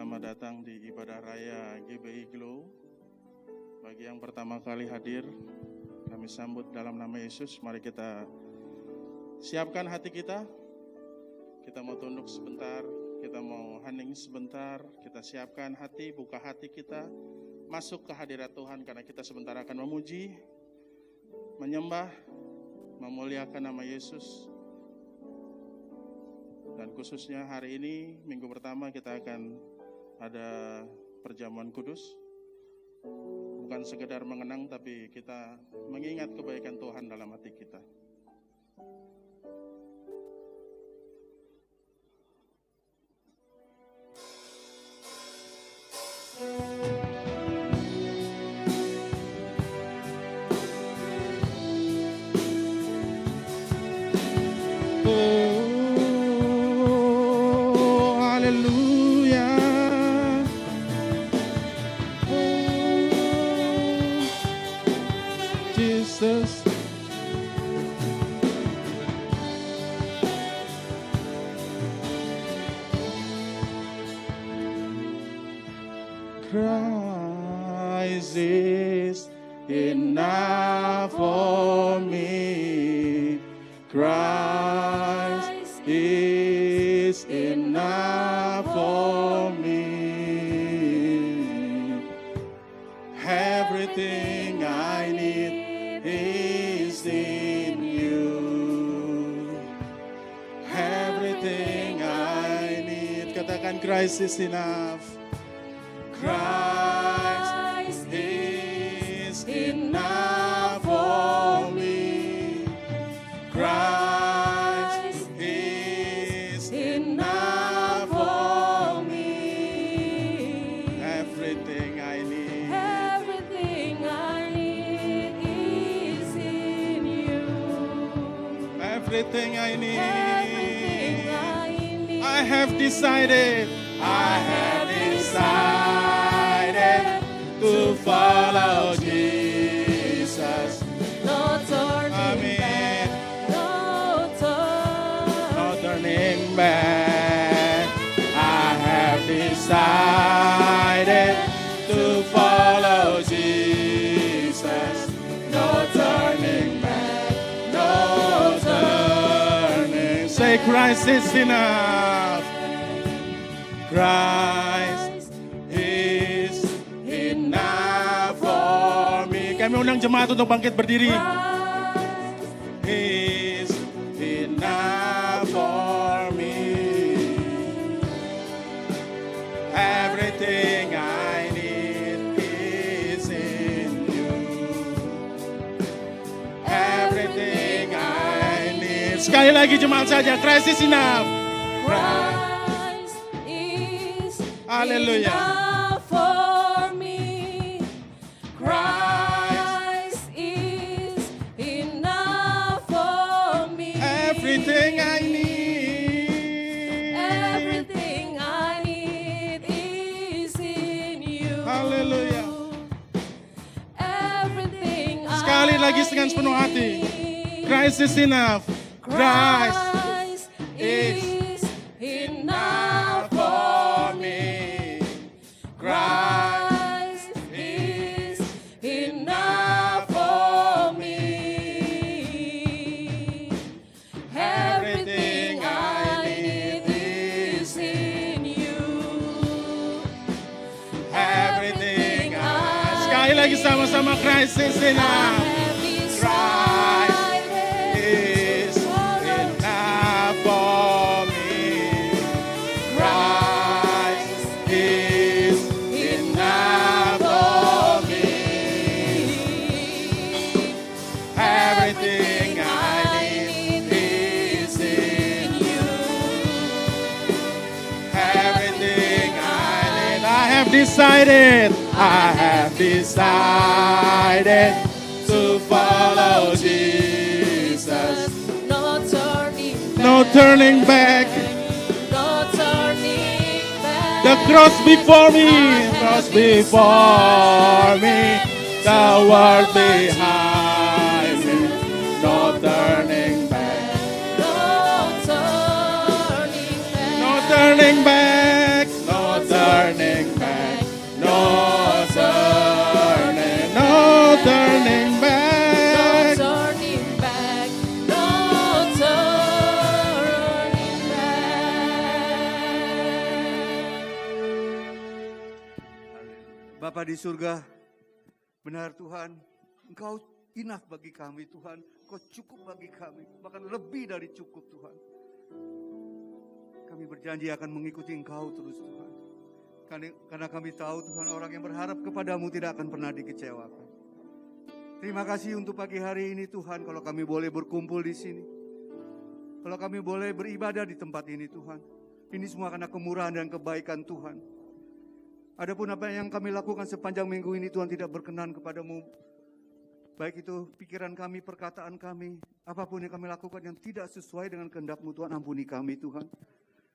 Selamat datang di ibadah raya GBI Glow. Bagi yang pertama kali hadir, kami sambut dalam nama Yesus. Mari kita siapkan hati kita. Kita mau tunduk sebentar, kita mau hening sebentar. Kita siapkan hati, buka hati kita, masuk ke hadirat Tuhan. Karena kita sebentar akan memuji, menyembah, memuliakan nama Yesus. Dan khususnya hari ini, minggu pertama kita akan ada perjamuan kudus. Bukan sekedar mengenang, tapi kita mengingat kebaikan Tuhan dalam hati kita. Christ is enough for me. Christ is enough for me. Everything I need is in you. Everything I need. Katakan Christ is enough. Christ is enough for me. Christ is enough for me. Everything I need. Everything I need is in you. Everything I need. Everything I need. I have decided. I have decided to follow Jesus. No turning back. No turning back. I have decided to follow Jesus. No turning back. No turning. Say Christ is enough. Christ is enough for me. Kami undang jemaat untuk bangkit berdiri. Is enough for me. Everything I need is in you. Everything I need. Sekali lagi jemaat saja. Christ is enough. Hallelujah. Enough for me. Christ is enough for me. Everything I need. Everything I need is in you. Hallelujah. Everything Sekali lagi dengan sepenuh hati. Christ is enough. Christ is enough for me. Christ is enough for me. Everything I need is in you. Everything I. Sekali lagi sama-sama, Christ is enough. Christ is enough for me. Christ is enough for me. Everything I need is in you. Everything I need. I have decided to follow Jesus. No turning back. No turning back. The cross before me, the world behind me. No turning back. No turning back. No turning back. No turning turning No back. turning back. No turning back. Bapa di surga, benar Tuhan, Engkau enough bagi kami Tuhan, Engkau cukup bagi kami, bahkan lebih dari cukup Tuhan. Kami berjanji akan mengikuti Engkau terus Tuhan. Karena kami tahu Tuhan, orang yang berharap kepadamu tidak akan pernah dikecewakan. Terima kasih untuk pagi hari ini Tuhan, kalau kami boleh berkumpul di sini. Kalau kami boleh beribadah di tempat ini Tuhan. Ini semua karena kemurahan dan kebaikan Tuhan. Adapun apa yang kami lakukan sepanjang minggu ini Tuhan tidak berkenan kepadamu. Baik itu pikiran kami, perkataan kami, apapun yang kami lakukan yang tidak sesuai dengan kehendak-Mu Tuhan, ampuni kami Tuhan.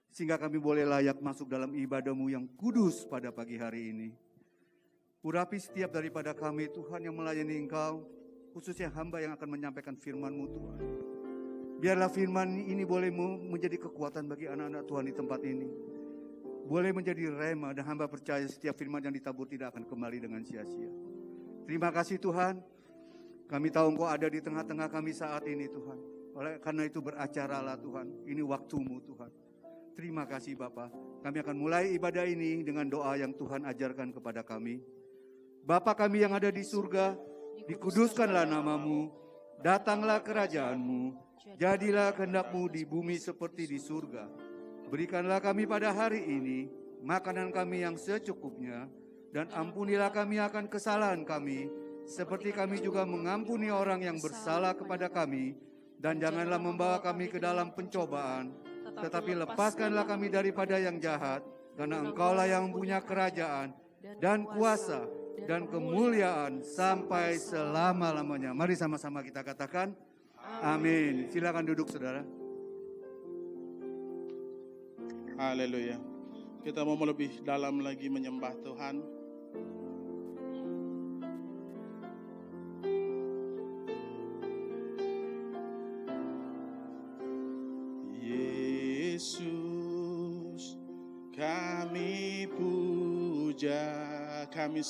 Sehingga kami boleh layak masuk dalam ibadah-Mu yang kudus pada pagi hari ini. Urapi setiap daripada kami Tuhan yang melayani Engkau, khususnya hamba yang akan menyampaikan firman-Mu Tuhan. Biarlah firman ini boleh menjadi kekuatan bagi anak-anak Tuhan di tempat ini. Boleh menjadi rema dan hamba percaya setiap firman yang ditabur tidak akan kembali dengan sia-sia. Terima kasih Tuhan. Kami tahu Engkau ada di tengah-tengah kami saat ini Tuhan. Oleh karena itu beracaralah Tuhan. Ini waktu-Mu Tuhan. Terima kasih Bapa. Kami akan mulai ibadah ini dengan doa yang Tuhan ajarkan kepada kami. Bapa kami yang ada di surga, dikuduskanlah nama-Mu. Datanglah kerajaan-Mu. Jadilah kehendak-Mu di bumi seperti di surga. Berikanlah kami pada hari ini makanan kami yang secukupnya, dan ampunilah kami akan kesalahan kami, seperti kami juga mengampuni orang yang bersalah kepada kami. Dan janganlah membawa kami ke dalam pencobaan, tetapi lepaskanlah kami daripada yang jahat, karena Engkaulah yang punya kerajaan dan kuasa dan kemuliaan sampai selama-lamanya. Mari sama-sama kita katakan, amin. Silakan duduk saudara. Haleluya. Kita mau lebih dalam lagi menyembah Tuhan. Yesus, kami puja, kami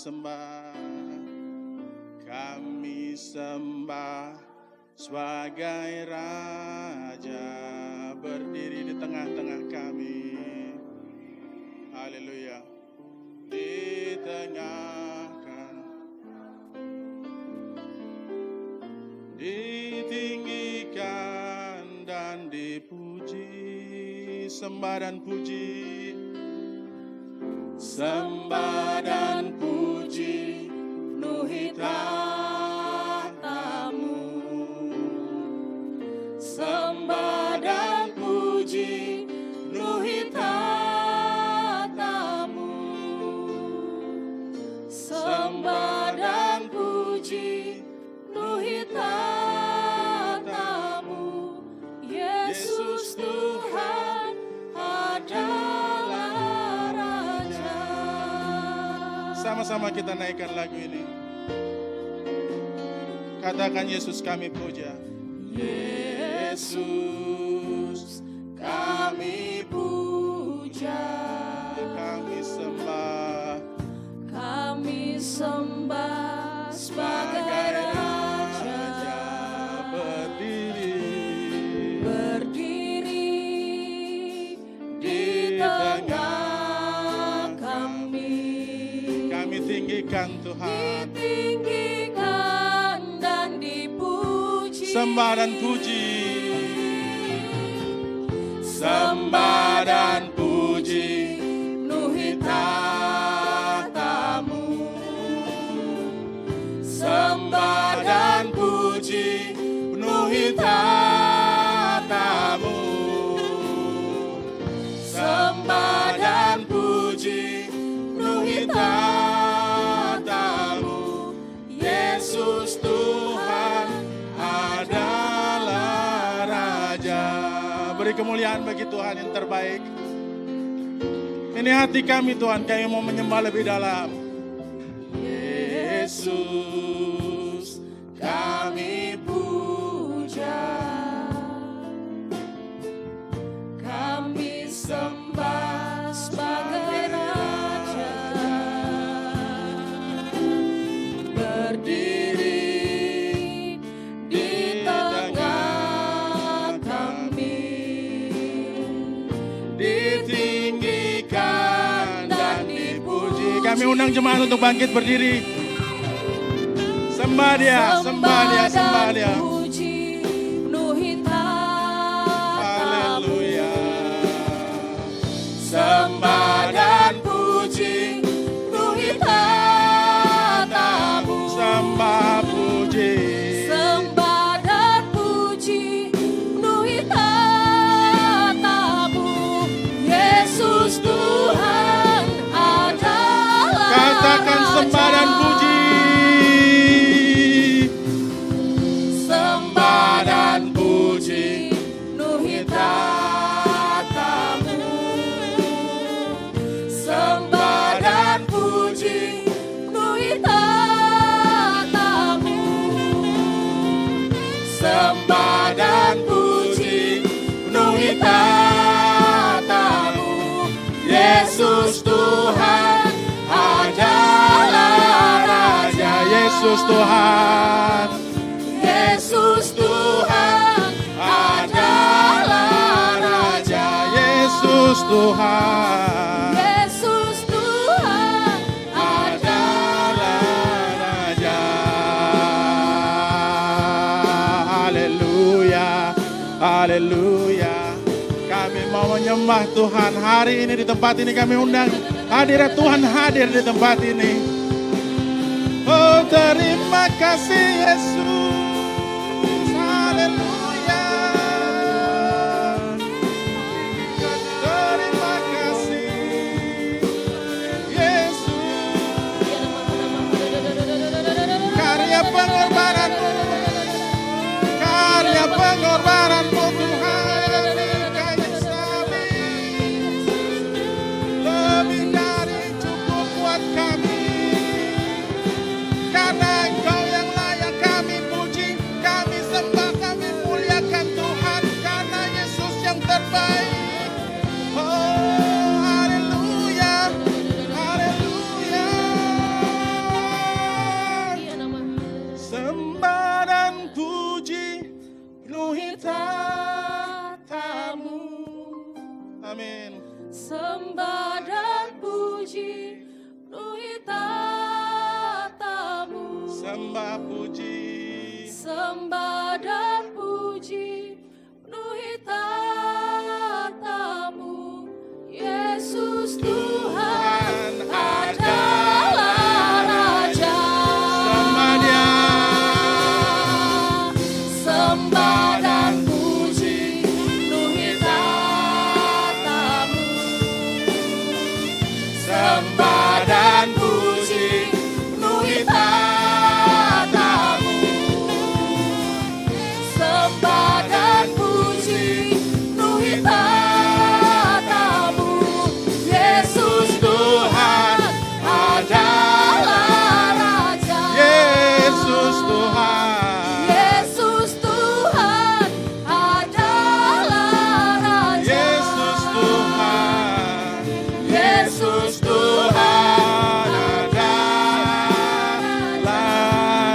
sembah sebagai Raja berdiri di tengah-tengah kami. Haleluya. Ditinggikan dan dipuji, sembah dan puji, sembah dan puji, penuhi tahta-Mu. Sembah dan puji, penuhi tahta-Mu. Sembah dan puji, penuhi tahta-Mu. Yesus Tuhan adalah Raja. Sama-sama kita naikkan lagu ini. Katakan, Yesus kami puja. Yesus kami puja, kami sembah sebagai Raja berdiri di tengah kami. Kami tinggikan Tuhan, ditinggikan dan dipuji, sembah dan puji, sembah dan puji, penuhi tahta-Mu. Sembah dan puji, penuhi tahta-Mu. Sembah dan puji, penuhi tahta-Mu. Yesus Tuhan adalah Raja. Beri kemuliaan bagi Tuhan yang terbaik. Ini hati kami Tuhan, kami mau menyembah lebih dalam. Yesus kami puja, kami sembah sebagai Raja berdiri undang jemaat untuk bangkit berdiri. Sembah dia, sembah dia, sembah dia. Puji penuhi Haleluya. sembah dan puji penuhi tatamu. Sembah puji. Sembah dan puji penuhi tatamu. Yesus Tuhan adalah Katakan sembah dan puji. Sembah dan puji penuhi tatamu. Sembah dan puji penuhi tatamu. Sembah dan puji penuhi tatamu. Yesus Tuhan adalah Raja. Yesus Tuhan. Yesus Tuhan adalah Raja. Yesus Tuhan. Yesus Tuhan Adalah Raja. Haleluya. Haleluya. Kami mau menyembah Tuhan hari ini di tempat ini, kami undang hadirat Tuhan hadir di tempat ini. Oh, terima kasih Yesus. Haleluya. Terima kasih Yesus. Karya pengorbananmu, karya pengorbananmu Tuhan, kayu sapi, lebih dari cukup buat kami. Karena Engkau yang layak kami puji, kami sembah, kami muliakan Tuhan, karena Yesus yang terbaik. Oh, haleluya, haleluya. Sembah dan puji penuhi tatamu. Amin. Sembah dan puji penuhi tatamu. Sembah puji. Sembah dan puji penuhi tatamu. Yesus Tuhan adalah Raja. Sembah dia. Sembah dan puji penuhi tatamu. Sembah dan puji penuhi tatamu. Sembah dan puji penuhi tatamu. Yesus Tuhan adalah Raja. Yesus Tuhan. Yesus Tuhan adalah Raja. Yesus Tuhan. Yesus Tuhan adalah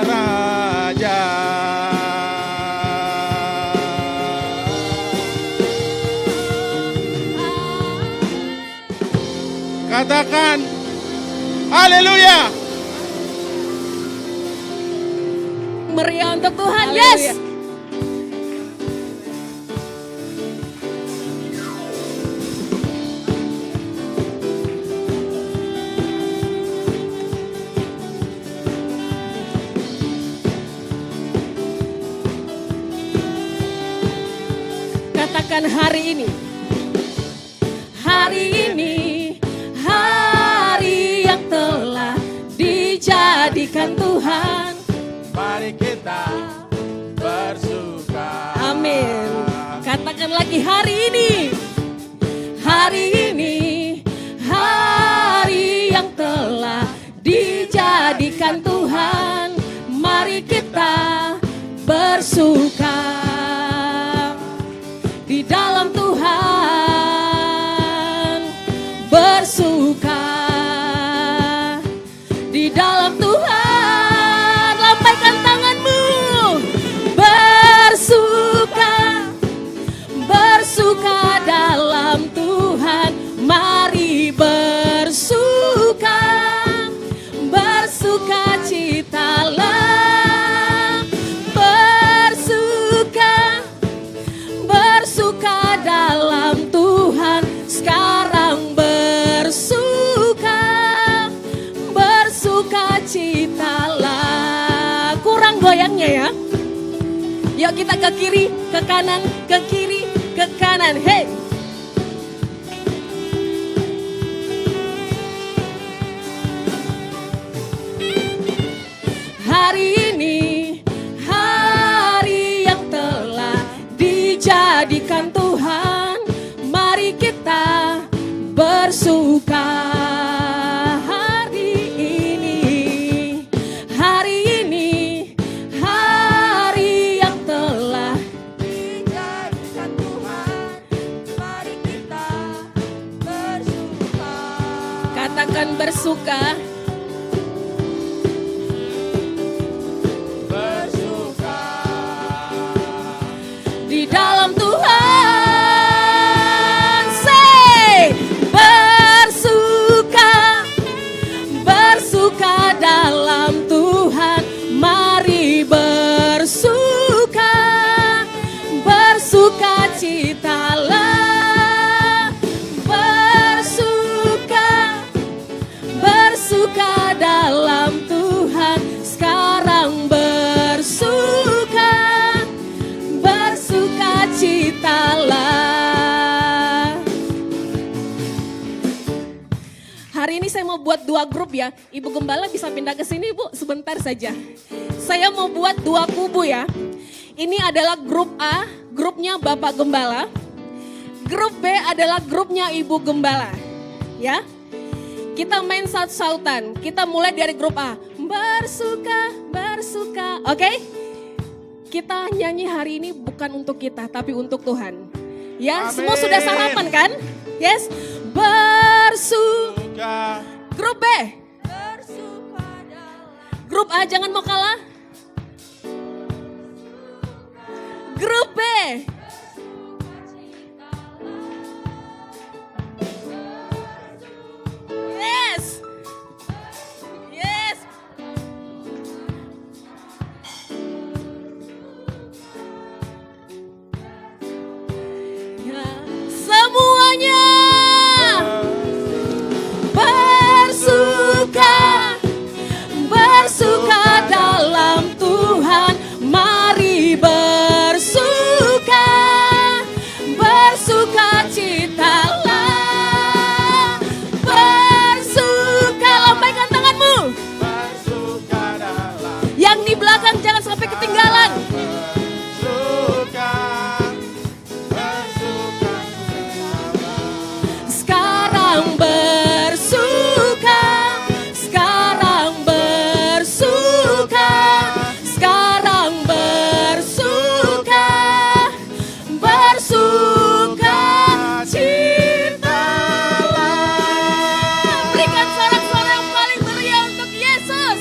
Raja. Katakan haleluya. Meriah untuk Tuhan, yes. Katakan hari ini, hari yang telah dijadikan Tuhan. Mari kita bersuka. Amin. Katakan lagi hari ini, hari yang telah dijadikan Tuhan. Mari kita bersuka di dalam Tuhan, bersuka di dalam Tuhan. Lambaikan tanganmu, bersuka dalam Tuhan. Mari bersuka tangannya ya. Yuk kita ke kiri, ke kanan, ke kiri, ke kanan. Hey. Hari ini, hari yang telah dijadikan Tuhan, mari kita bersuka. Hari ini, hari yang telah dijadikan Tuhan, mari kita bersuka. Katakan bersuka. Di dalam Tuhan, say bersuka, bersuka dalam Tuhan, mari bersuka, bersuka citalah, bersuka, bersuka dalam Tuhan, sekarang bersuka, bersuka citalah. Hari ini saya mau buat 2 grup ya. Ibu Gembala bisa pindah ke sini Bu, sebentar saja. Saya mau buat 2 kubu ya. Ini adalah grup A, grupnya Bapak Gembala. Grup B adalah grupnya Ibu Gembala. Ya. Kita main saut-sautan. Kita mulai dari grup A. Bersuka, bersuka. Oke? Kita nyanyi hari ini bukan untuk kita, tapi untuk Tuhan. Ya, Amin. semua sudah sarapan kan? Yes. Bersuka. Grup B. Bersuka dalam Grup A jangan mau kalah. Grup B. Yes. Yes. Ya, semuanya bersuka, bersuka dalam Tuhan, mari bersuka, bersuka citalah, bersuka, lambaikan tanganmu. Bersuka dalam Yang di belakang jangan sampai ketinggalan. bersuka, bersuka Sekarang bersuka, sekarang bersuka, sekarang bersuka, bersuka citalah. Berikan sorak-sorai yang paling meriah untuk Yesus.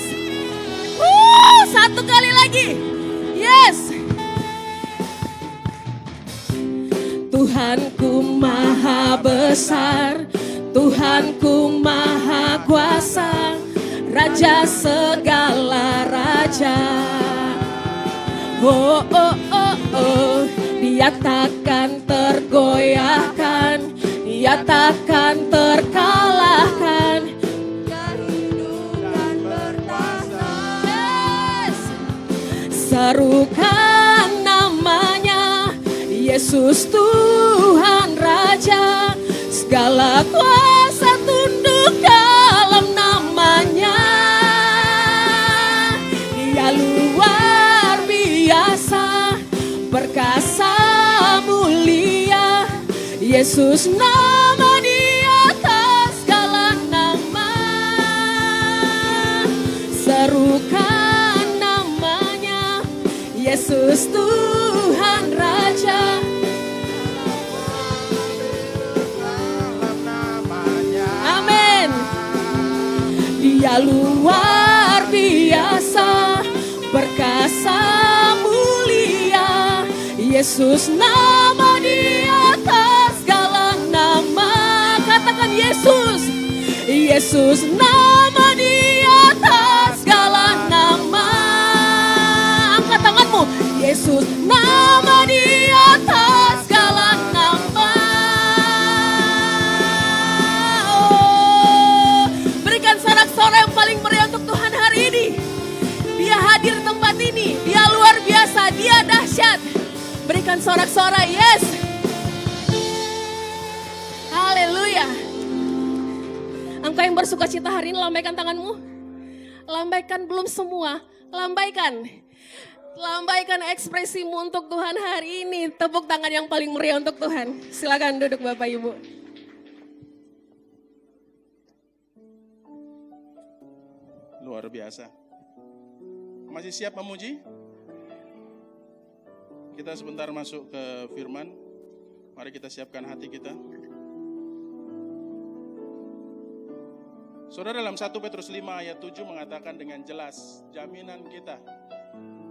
Satu kali lagi. Yes. Tuhanku maha besar, Tuhanku maha kuasa, Raja segala raja. Oh, oh, oh, oh, Dia takkan tergoyahkan, Dia takkan terkalahkan. kehidupan berkuasa. Yes. Serukan namanya, Yesus Tuhan Raja, segala kuasa tunduk dalam namanya. Dia luar biasa, perkasa mulia, Yesus nama di atas segala nama. Serukan namanya, Yesus Tuhan Raja. dalam namanya. Amin. Dia luar biasa, perkasa mulia, Yesus nama di atas segala nama. Katakan Yesus, Yesus nama di atas segala nama. Angkat tanganmu, Yesus nama di atas segala nama. Oh, berikan sorak-sorai yang paling meriah untuk Tuhan hari ini. Dia hadir hadir di tempat ini. Dia luar biasa, dia dahsyat. Berikan sorak-sorai, yes. Haleluya. Engkau yang bersuka cita hari ini, lambaikan tanganmu. Lambaikan, belum semua, lambaikan. Lambaikan ekspresimu untuk Tuhan hari ini. Tepuk tangan yang paling meriah untuk Tuhan. Silakan duduk Bapak Ibu. Luar biasa. Masih siap memuji? Kita sebentar masuk ke firman. Mari kita siapkan hati kita. Saudara, dalam 1 Petrus 5 ayat 7 mengatakan dengan jelas jaminan kita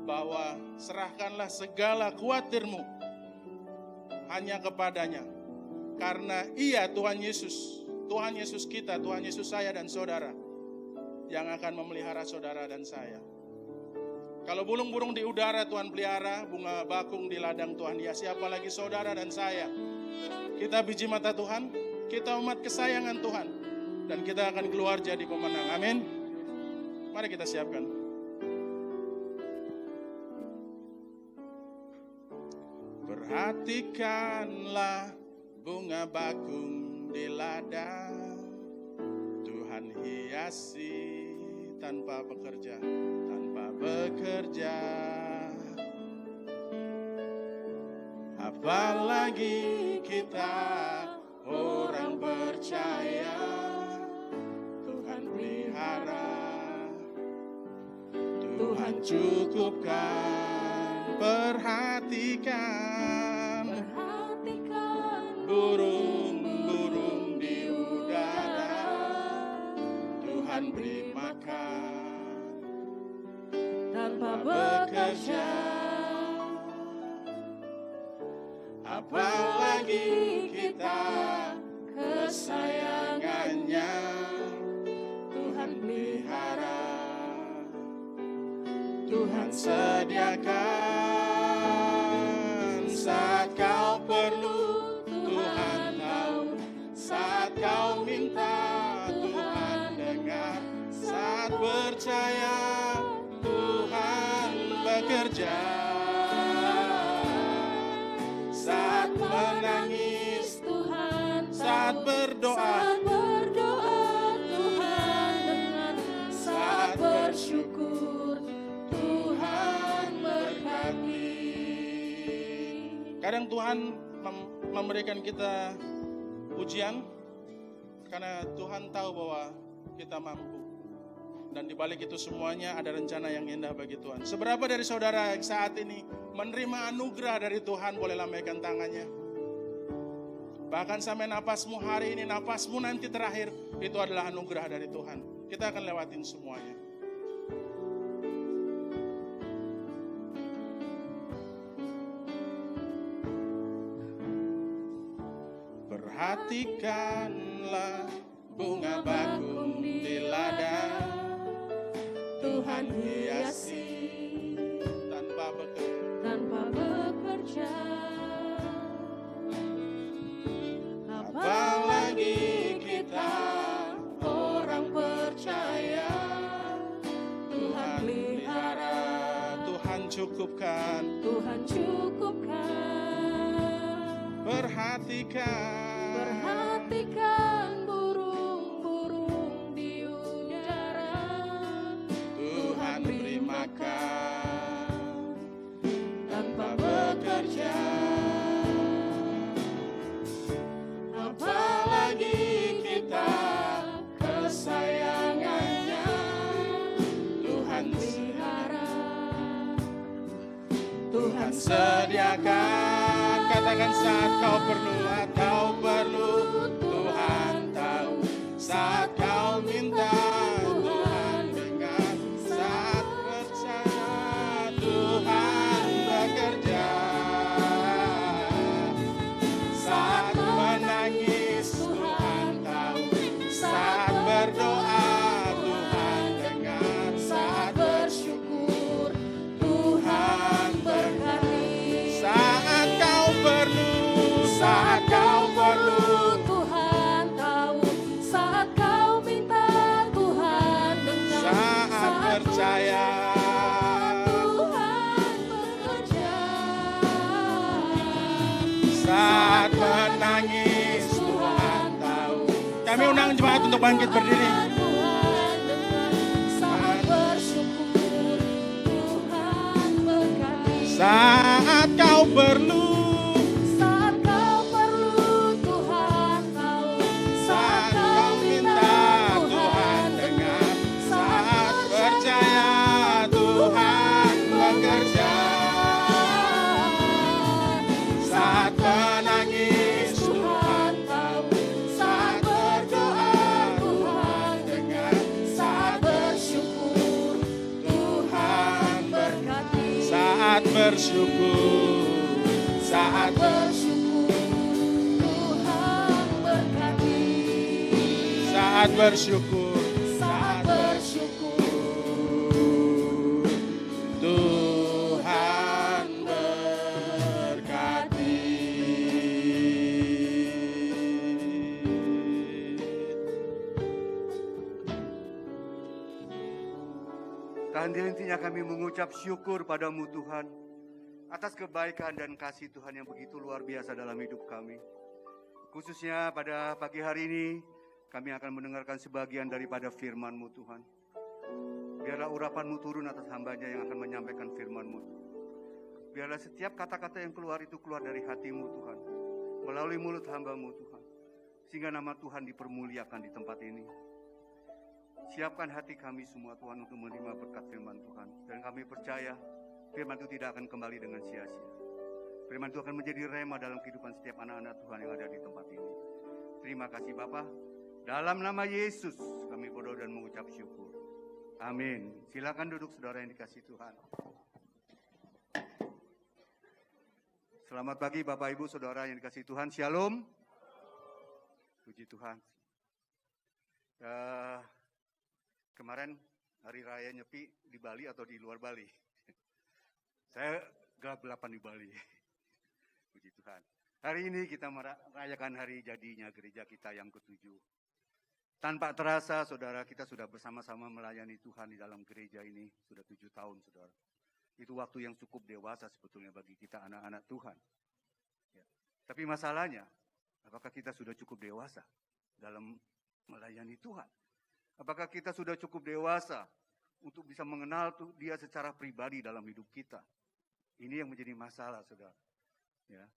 bahwa serahkanlah segala khawatirmu hanya kepadanya. Karena Ia Tuhan Yesus kita, Tuhan Yesus saya dan saudara yang akan memelihara saudara dan saya. Kalau burung-burung di udara Tuhan pelihara, bunga bakung di ladang Tuhan hias, siapa lagi saudara dan saya? Kita biji mata Tuhan, kita umat kesayangan Tuhan. Dan kita akan keluar jadi pemenang. Amin. Mari kita siapkan. Perhatikanlah bunga bakung di ladang. Tuhan hiasi tanpa bekerja. Apalagi kita orang percaya. Tuhan cukupkan, perhatikan burung-burung di udara. Tuhan beri makan tanpa bekerja. Apalagi kita kesayangannya. Tuhan pelihara, Tuhan sediakan saat kau perlu. Tuhan tahu saat kau minta. Tuhan dengar saat percaya. Tuhan bekerja saat menangis. Tuhan saat berdoa. Tuhan dengar saat bersyukur. Kadang Tuhan memberikan kita ujian karena Tuhan tahu bahwa kita mampu. Dan di balik itu semuanya ada rencana yang indah bagi Tuhan. Seberapa dari saudara yang saat ini menerima anugerah dari Tuhan, boleh lambaikan tangannya. Bahkan sampai napasmu hari ini, napasmu nanti terakhir, itu adalah anugerah dari Tuhan. Kita akan lewatin semuanya. Perhatikanlah bunga bakung di ladang. Tuhan hiasi tanpa bekerja. Apalagi kita orang percaya. Tuhan pelihara, Tuhan cukupkan. Perhatikan burung-burung di udara. Tuhan beri makan tanpa bekerja. Apalagi kita kesayangannya. Tuhan pelihara, Tuhan sediakan. Katakan saat kau perlu. Tuhan tahu saat kau minta. Tuhan dengar saat percaya. Tuhan bekerja saat menangis. Tuhan tahu saat berdoa. Tuhan dengar saat bersyukur. Tuhan berkati saat kau perlu. Tuhan tahu saat kau minta. Tuhan dengar saat percaya. undang jemaat untuk bangkit berdiri. Tuhan dengar, sangat bersyukur. Tuhan berkati. Saat kau perlu, Saat kau perlu, Tuhan tahu. saat kau minta, Tuhan dengar. Saat percaya, Tuhan bekerja. Saat menangis, Tuhan tahu. Saat berdoa, Tuhan dengar. Saat bersyukur, Tuhan berkati. Saat bersyukur, saat Tuhan berkati. saat bersyukur, Saat bersyukur, Tuhan berkati. Dan intinya kami mengucap syukur padamu Tuhan atas kebaikan dan kasih Tuhan yang begitu luar biasa dalam hidup kami. Khususnya pada pagi hari ini kami akan mendengarkan sebagian daripada firman-Mu Tuhan. Biarlah urapan-Mu turun atas hamba-Nya yang akan menyampaikan firman-Mu. Biarlah setiap kata-kata yang keluar itu keluar dari hati-Mu Tuhan, melalui mulut hamba-Mu Tuhan, sehingga nama Tuhan dipermuliakan di tempat ini. Siapkan hati kami semua Tuhan untuk menerima berkat firman Tuhan. Dan kami percaya firman itu tidak akan kembali dengan sia-sia. Firman itu akan menjadi rema dalam kehidupan setiap anak-anak Tuhan yang ada di tempat ini. Terima kasih Bapa. Dalam nama Yesus kami berdoa dan mengucap syukur. Amin. Silakan duduk saudara yang dikasihi Tuhan. Selamat pagi Bapak Ibu Saudara yang dikasihi Tuhan. Shalom. Puji Tuhan. Kemarin hari raya Nyepi di Bali atau di luar Bali? Saya gelap-gelapan di Bali. Puji Tuhan. Hari ini kita merayakan hari jadinya gereja kita yang ke-7. Tanpa terasa saudara, kita sudah bersama-sama melayani Tuhan di dalam gereja ini. Sudah 7 tahun saudara. Itu waktu yang cukup dewasa sebetulnya bagi kita anak-anak Tuhan. Ya. Tapi masalahnya, apakah kita sudah cukup dewasa dalam melayani Tuhan? Apakah kita sudah cukup dewasa untuk bisa mengenal Dia secara pribadi dalam hidup kita? Ini yang menjadi masalah, saudara. Ya.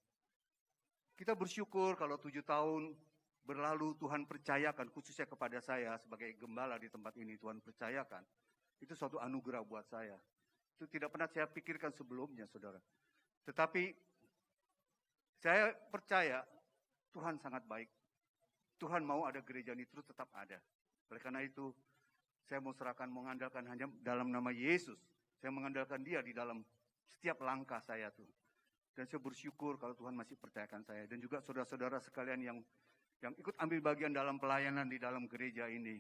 Kita bersyukur kalau 7 tahun berlalu Tuhan percayakan, khususnya kepada saya sebagai gembala di tempat ini, Tuhan percayakan. Itu suatu anugerah buat saya. Itu tidak pernah saya pikirkan sebelumnya, saudara. Tetapi saya percaya Tuhan sangat baik. Tuhan mau ada gereja ini terus tetap ada. Oleh karena itu, saya mau serahkan, mengandalkan hanya dalam nama Yesus. Saya mengandalkan Dia di dalam setiap langkah saya tuh. Dan saya bersyukur kalau Tuhan masih percayakan saya. Dan juga saudara-saudara sekalian yang ikut ambil bagian dalam pelayanan di dalam gereja ini.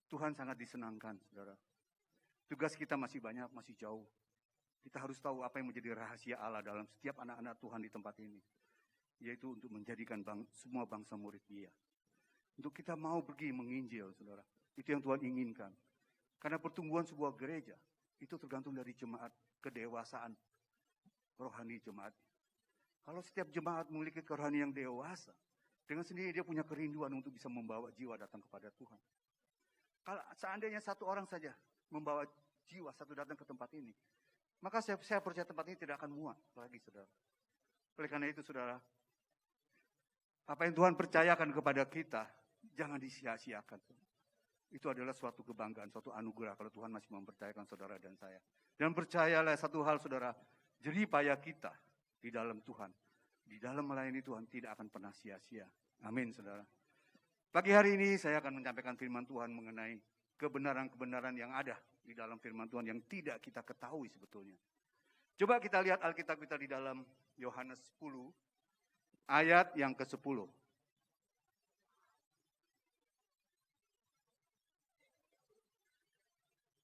Tuhan sangat disenangkan, saudara. Tugas kita masih banyak, masih jauh. Kita harus tahu apa yang menjadi rahasia Allah dalam setiap anak-anak Tuhan di tempat ini. Yaitu untuk menjadikan semua bangsa murid Dia. Untuk kita mau pergi menginjil, saudara. Itu yang Tuhan inginkan. Karena pertumbuhan sebuah gereja, itu tergantung dari jemaat, kedewasaan rohani jemaat. Kalau setiap jemaat memiliki kerohanian yang dewasa, dengan sendiri dia punya kerinduan untuk bisa membawa jiwa datang kepada Tuhan. Kalau seandainya satu orang saja membawa jiwa satu datang ke tempat ini, maka saya percaya tempat ini tidak akan muat lagi, saudara. Oleh karena itu, saudara, apa yang Tuhan percayakan kepada kita, jangan disia-siakan. Itu adalah suatu kebanggaan, suatu anugerah kalau Tuhan masih mempercayakan saudara dan saya. Dan percayalah satu hal, saudara, jerih payah kita di dalam Tuhan, di dalam melayani Tuhan tidak akan pernah sia-sia. Amin, saudara. Pagi hari ini saya akan menyampaikan firman Tuhan mengenai kebenaran-kebenaran yang ada di dalam firman Tuhan yang tidak kita ketahui sebetulnya. Coba kita lihat Alkitab kita di dalam Yohanes 10, ayat yang ke-10.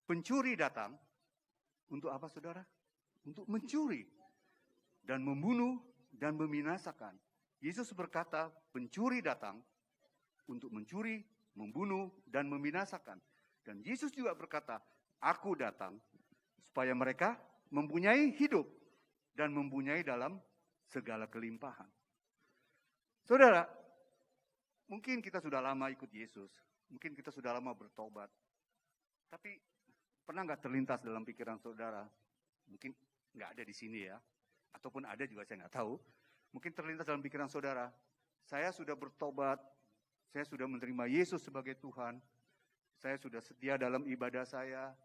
Pencuri datang untuk apa, saudara? Untuk mencuri dan membunuh dan membinasakan. Yesus berkata, pencuri datang untuk mencuri, membunuh dan membinasakan. Dan Yesus juga berkata, aku datang supaya mereka mempunyai hidup dan mempunyai dalam segala kelimpahan. Saudara, Mungkin kita sudah lama ikut Yesus, mungkin kita sudah lama bertobat. Tapi pernah nggak terlintas dalam pikiran saudara? Mungkin nggak ada di sini ya, ataupun ada juga saya nggak tahu. Mungkin terlintas dalam pikiran saudara, saya sudah bertobat, saya sudah menerima Yesus sebagai Tuhan, saya sudah setia dalam ibadah saya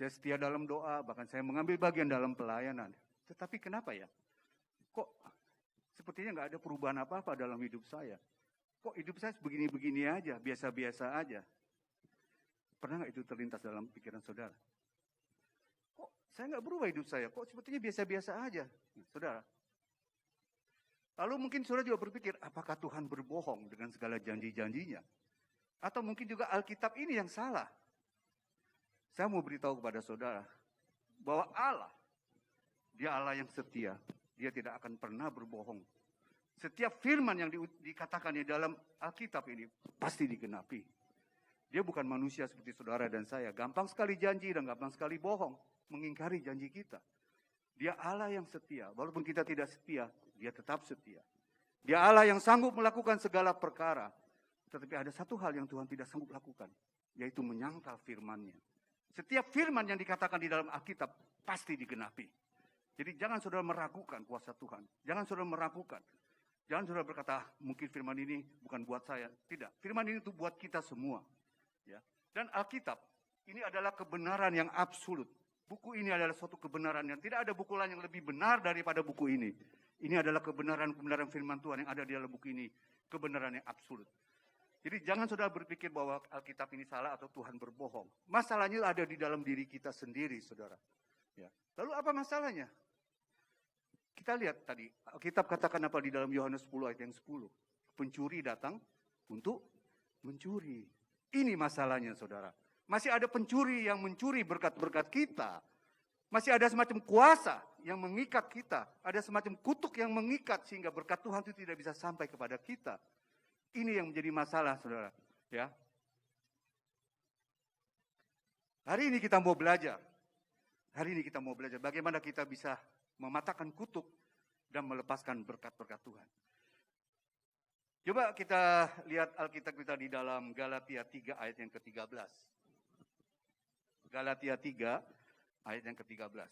setia dalam doa, bahkan saya mengambil bagian dalam pelayanan. Tetapi kenapa ya? Kok sepertinya nggak ada perubahan apa-apa dalam hidup saya? Kok hidup saya begini-begini aja, biasa-biasa aja? Pernah nggak itu terlintas dalam pikiran saudara? Kok saya nggak berubah hidup saya? Kok sepertinya biasa-biasa aja? Saudara. Lalu mungkin saudara juga berpikir, apakah Tuhan berbohong dengan segala janji-janjinya? Atau mungkin juga Alkitab ini yang salah? Saya mau beritahu kepada saudara, bahwa Allah, Dia Allah yang setia. Dia tidak akan pernah berbohong. Setiap firman yang dikatakan di dalam Alkitab ini pasti digenapi. Dia bukan manusia seperti saudara dan saya. Gampang sekali janji dan gampang sekali bohong. Mengingkari janji kita. Dia Allah yang setia. Walaupun kita tidak setia, Dia tetap setia. Dia Allah yang sanggup melakukan segala perkara. Tetapi ada satu hal yang Tuhan tidak sanggup lakukan. Yaitu menyangkal firman-Nya. Setiap firman yang dikatakan di dalam Alkitab pasti digenapi. Jadi jangan saudara meragukan kuasa Tuhan. Jangan saudara meragukan. Jangan saudara berkata, mungkin firman ini bukan buat saya. Tidak, firman ini itu buat kita semua. Ya. Dan Alkitab, ini adalah kebenaran yang absolut. Buku ini adalah suatu kebenaran yang tidak ada buku lain yang lebih benar daripada buku ini. Ini adalah kebenaran-kebenaran firman Tuhan yang ada di dalam buku ini. Kebenaran yang absolut. Jadi jangan saudara berpikir bahwa Alkitab ini salah atau Tuhan berbohong. Masalahnya ada di dalam diri kita sendiri, saudara. Ya. Lalu apa masalahnya? Kita lihat tadi, Alkitab katakan apa di dalam Yohanes 10 ayat yang 10. Pencuri datang untuk mencuri. Ini masalahnya saudara. Masih ada pencuri yang mencuri berkat-berkat kita. Masih ada semacam kuasa yang mengikat kita. Ada semacam kutuk yang mengikat sehingga berkat Tuhan itu tidak bisa sampai kepada kita. Ini yang menjadi masalah saudara. Ya. Hari ini kita mau belajar. Hari ini kita mau belajar bagaimana kita bisa mematahkan kutuk dan melepaskan berkat-berkat Tuhan. Coba kita lihat Alkitab kita di dalam Galatia 3 ayat yang ke-13. Galatia 3 ayat yang ke-13.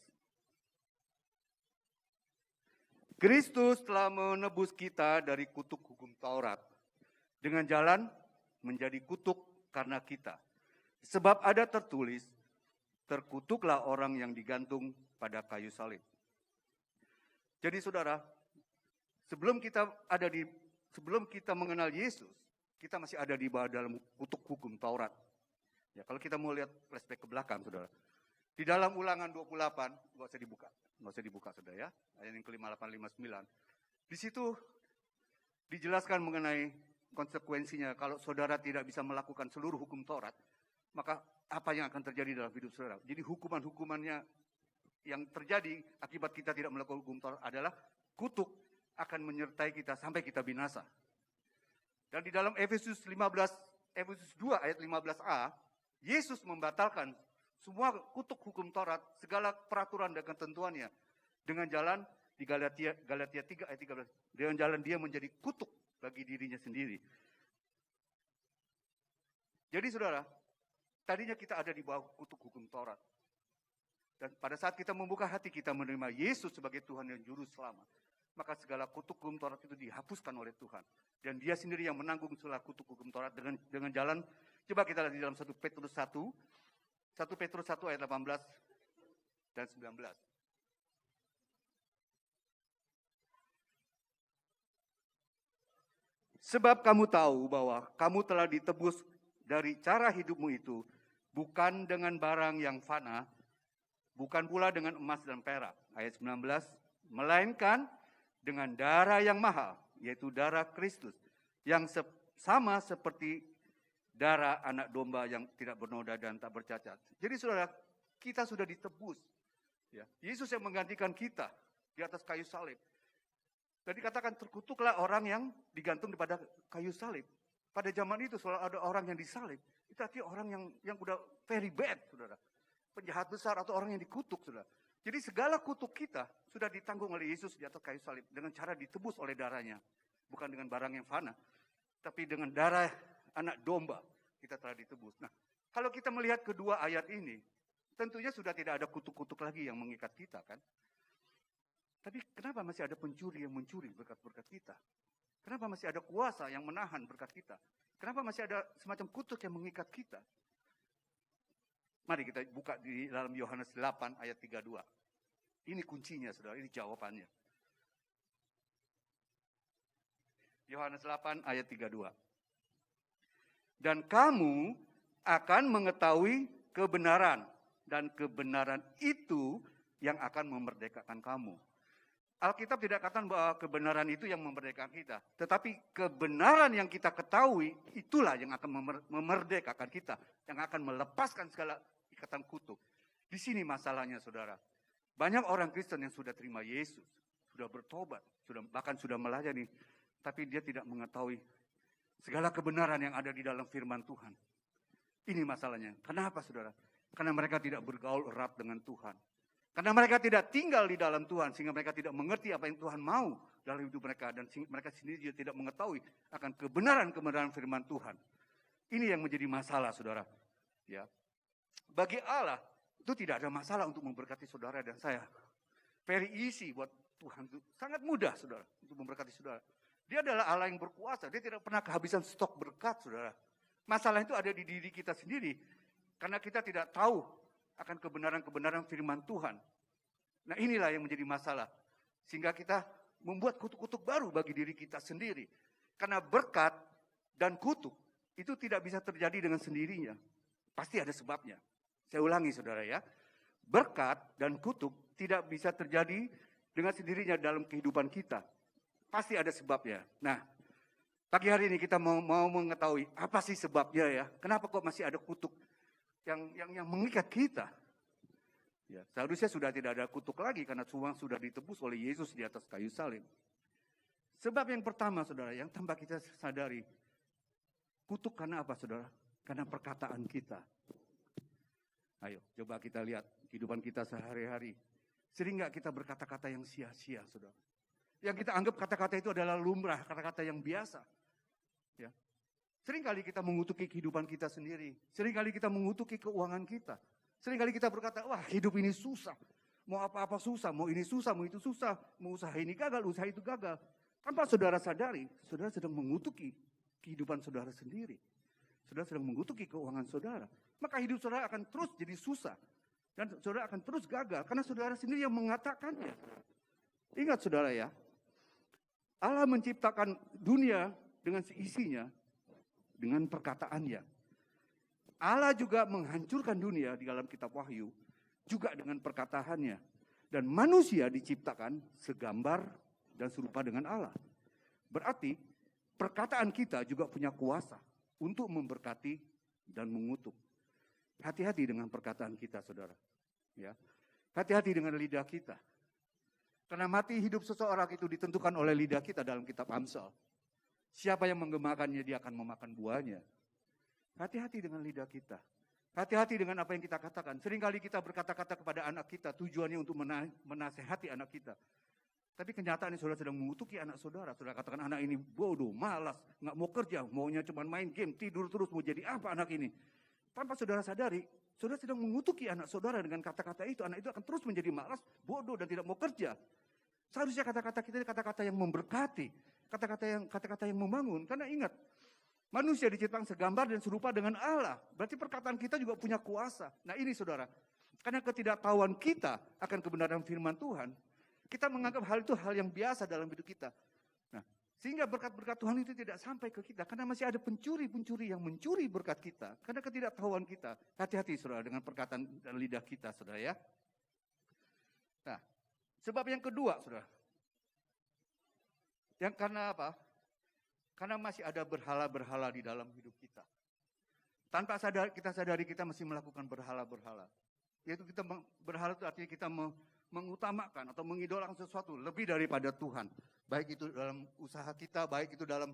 Kristus telah menebus kita dari kutuk hukum Taurat dengan jalan menjadi kutuk karena kita. Sebab ada tertulis, terkutuklah orang yang digantung pada kayu salib. Jadi saudara, sebelum kita mengenal Yesus, kita masih ada di bawah dalam kutuk hukum Taurat. Ya, kalau kita mau lihat flashback ke belakang, saudara. Di dalam Ulangan 28, nggak usah dibuka, saudara ya. Ayat yang ke-58, 59. Di situ dijelaskan mengenai konsekuensinya kalau saudara tidak bisa melakukan seluruh hukum Taurat, maka apa yang akan terjadi dalam hidup saudara? Jadi hukuman-hukumannya yang terjadi akibat kita tidak melakukan hukum Taurat adalah kutuk akan menyertai kita sampai kita binasa. Dan di dalam Efesus 2 ayat 15a, Yesus membatalkan semua kutuk hukum Taurat, segala peraturan dan ketentuannya dengan jalan di Galatia 3 ayat 13. Dengan jalan dia menjadi kutuk bagi dirinya sendiri. Jadi saudara, tadinya kita ada di bawah kutuk hukum Taurat. Dan pada saat kita membuka hati kita menerima Yesus sebagai Tuhan dan Juru Selamat, maka segala kutuk hukum Taurat itu dihapuskan oleh Tuhan. Dan Dia sendiri yang menanggung segala kutuk hukum Taurat dengan jalan, coba kita lihat di dalam 1 Petrus 1 ayat 18 dan 19. Sebab kamu tahu bahwa kamu telah ditebus dari cara hidupmu itu, bukan dengan barang yang fana, bukan pula dengan emas dan perak, ayat 19, melainkan dengan darah yang mahal, yaitu darah Kristus, yang sama seperti darah anak domba yang tidak bernoda dan tak bercacat. Jadi saudara, kita sudah ditebus. Ya. Yesus yang menggantikan kita di atas kayu salib. Jadi katakan terkutuklah orang yang digantung pada kayu salib. Pada zaman itu selalu ada orang yang disalib. Itu artinya orang yang udah very bad, saudara. Penjahat besar atau orang yang dikutuk, saudara. Jadi segala kutuk kita sudah ditanggung oleh Yesus di atas kayu salib dengan cara ditebus oleh darahnya, bukan dengan barang yang fana. tapi dengan darah anak domba kita telah ditebus. Nah, kalau kita melihat kedua ayat ini, tentunya sudah tidak ada kutuk-kutuk lagi yang mengikat kita kan. Tapi kenapa masih ada pencuri yang mencuri berkat-berkat kita? Kenapa masih ada kuasa yang menahan berkat kita? Kenapa masih ada semacam kutuk yang mengikat kita? Mari kita buka di dalam Yohanes 8 ayat 32. Ini kuncinya saudara, ini jawabannya. Yohanes 8 ayat 32. Dan kamu akan mengetahui kebenaran, dan kebenaran itu yang akan memerdekakan kamu. Alkitab tidak katakan bahwa kebenaran itu yang memerdekakan kita. Tetapi kebenaran yang kita ketahui, itulah yang akan memerdekakan kita. Yang akan melepaskan segala ikatan kutuk. Di sini masalahnya saudara. Banyak orang Kristen yang sudah terima Yesus. Sudah bertobat. Bahkan sudah melayani. Tapi dia tidak mengetahui segala kebenaran yang ada di dalam firman Tuhan. Ini masalahnya. Kenapa saudara? Karena mereka tidak bergaul erat dengan Tuhan. Karena mereka tidak tinggal di dalam Tuhan, sehingga mereka tidak mengerti apa yang Tuhan mau dalam hidup mereka. Dan mereka sendiri juga tidak mengetahui akan kebenaran-kebenaran firman Tuhan. Ini yang menjadi masalah, saudara. Ya, bagi Allah, itu tidak ada masalah untuk memberkati saudara dan saya. Very easy buat Tuhan itu. Sangat mudah, saudara, untuk memberkati saudara. Dia adalah Allah yang berkuasa. Dia tidak pernah kehabisan stok berkat, saudara. Masalah itu ada di diri kita sendiri. Karena kita tidak tahu akan kebenaran-kebenaran firman Tuhan. Nah, inilah yang menjadi masalah. Sehingga kita membuat kutuk-kutuk baru bagi diri kita sendiri. Karena berkat dan kutuk itu tidak bisa terjadi dengan sendirinya. Pasti ada sebabnya. Saya ulangi saudara ya. Berkat dan kutuk tidak bisa terjadi dengan sendirinya dalam kehidupan kita. Pasti ada sebabnya. Nah, pagi hari ini kita mau mengetahui apa sih sebabnya ya. Kenapa kok masih ada kutuk yang mengikat kita. Ya, seharusnya sudah tidak ada kutuk lagi karena semua sudah ditebus oleh Yesus di atas kayu salib. Sebab yang pertama saudara, yang tanpa kita sadari, kutuk karena apa saudara? Karena perkataan kita. Ayo coba kita lihat kehidupan kita sehari-hari. Sering nggak kita berkata-kata yang sia-sia saudara? Yang kita anggap kata-kata itu adalah lumrah, kata-kata yang biasa. Ya. Seringkali kita mengutuki kehidupan kita sendiri. Seringkali kita mengutuki keuangan kita. Seringkali kita berkata, wah hidup ini susah. Mau apa-apa susah, mau ini susah, mau itu susah. Mau usaha ini gagal, usaha itu gagal. Tanpa saudara sadari, saudara sedang mengutuki kehidupan saudara sendiri. Saudara sedang mengutuki keuangan saudara. Maka hidup saudara akan terus jadi susah. Dan saudara akan terus gagal, karena saudara sendiri yang mengatakannya. Ingat saudara ya, Allah menciptakan dunia dengan seisinya, dengan perkataannya. Allah juga menghancurkan dunia di dalam kitab Wahyu juga dengan perkataannya. Dan manusia diciptakan segambar dan serupa dengan Allah. Berarti perkataan kita juga punya kuasa untuk memberkati dan mengutuk. Hati-hati dengan perkataan kita, saudara. Ya, hati-hati dengan lidah kita. Karena mati hidup seseorang itu ditentukan oleh lidah kita dalam kitab Amsal. Siapa yang menggemakannya, dia akan memakan buahnya. Hati-hati dengan lidah kita. Hati-hati dengan apa yang kita katakan. Seringkali kita berkata-kata kepada anak kita, tujuannya untuk menasehati anak kita. Tapi kenyataannya saudara sedang mengutuki anak saudara. Saudara katakan anak ini bodoh, malas, nggak mau kerja, maunya cuma main game, tidur terus, mau jadi apa anak ini. Tanpa saudara sadari, saudara sedang mengutuki anak saudara dengan kata-kata itu. Anak itu akan terus menjadi malas, bodoh, dan tidak mau kerja. Seharusnya kata-kata kita kata-kata yang memberkati. Kata-kata yang membangun. Karena ingat, manusia diciptakan segambar dan serupa dengan Allah. Berarti perkataan kita juga punya kuasa. Nah ini saudara, karena ketidaktahuan kita akan kebenaran firman Tuhan, kita menganggap hal itu hal yang biasa dalam hidup kita. Nah, sehingga berkat-berkat Tuhan itu tidak sampai ke kita. Karena masih ada pencuri-pencuri yang mencuri berkat kita. Karena ketidaktahuan kita. Hati-hati saudara dengan perkataan dan lidah kita saudara ya. Nah, sebab yang kedua saudara. Yang karena apa? Karena masih ada berhala-berhala di dalam hidup kita. Tanpa kita sadari kita masih melakukan berhala-berhala. Yaitu kita berhala itu artinya kita mengutamakan atau mengidolakan sesuatu lebih daripada Tuhan. Baik itu dalam usaha kita, baik itu dalam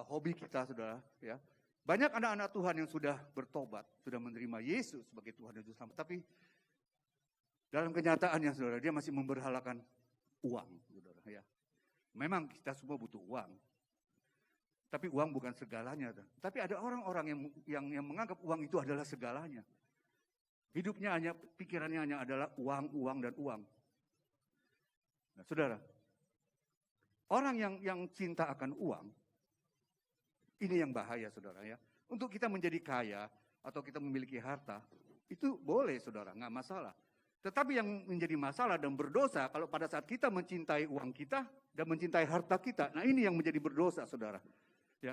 hobi kita, saudara. Ya. Banyak anak-anak Tuhan yang sudah bertobat, sudah menerima Yesus sebagai Tuhan dan Juru Selamat. Tapi dalam kenyataannya, saudara, dia masih memberhalakan uang, saudara. Ya. Memang kita semua butuh uang. Tapi uang bukan segalanya. Tapi ada orang-orang yang menganggap uang itu adalah segalanya. Hidupnya hanya, pikirannya hanya adalah uang, uang, dan uang. Nah, saudara, orang yang cinta akan uang, ini yang bahaya, saudara ya. Untuk kita menjadi kaya atau kita memiliki harta, itu boleh, saudara, nggak masalah. Tetapi yang menjadi masalah dan berdosa kalau pada saat kita mencintai uang kita dan mencintai harta kita, nah ini yang menjadi berdosa, saudara. Ya,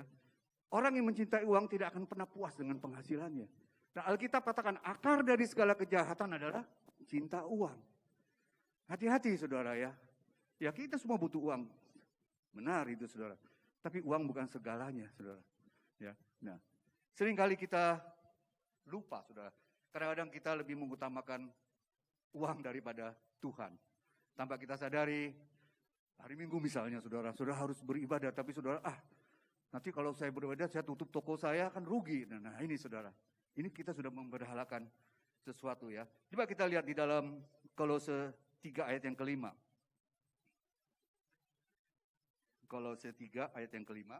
orang yang mencintai uang tidak akan pernah puas dengan penghasilannya. Nah, Alkitab katakan akar dari segala kejahatan adalah cinta uang. Hati-hati, saudara ya. Ya, kita semua butuh uang. Benar itu, saudara. Tapi uang bukan segalanya, saudara. Ya, nah, seringkali kita lupa, saudara. Kadang-kadang kita lebih mengutamakan uang daripada Tuhan. Tanpa kita sadari, hari Minggu misalnya, saudara harus beribadah, tapi saudara, nanti kalau saya beribadah, saya tutup toko saya, akan rugi. Nah ini, saudara, ini kita sudah memberhalakan sesuatu ya. Coba kita lihat di dalam Kolose 3 ayat yang kelima. Kolose 3 ayat yang kelima.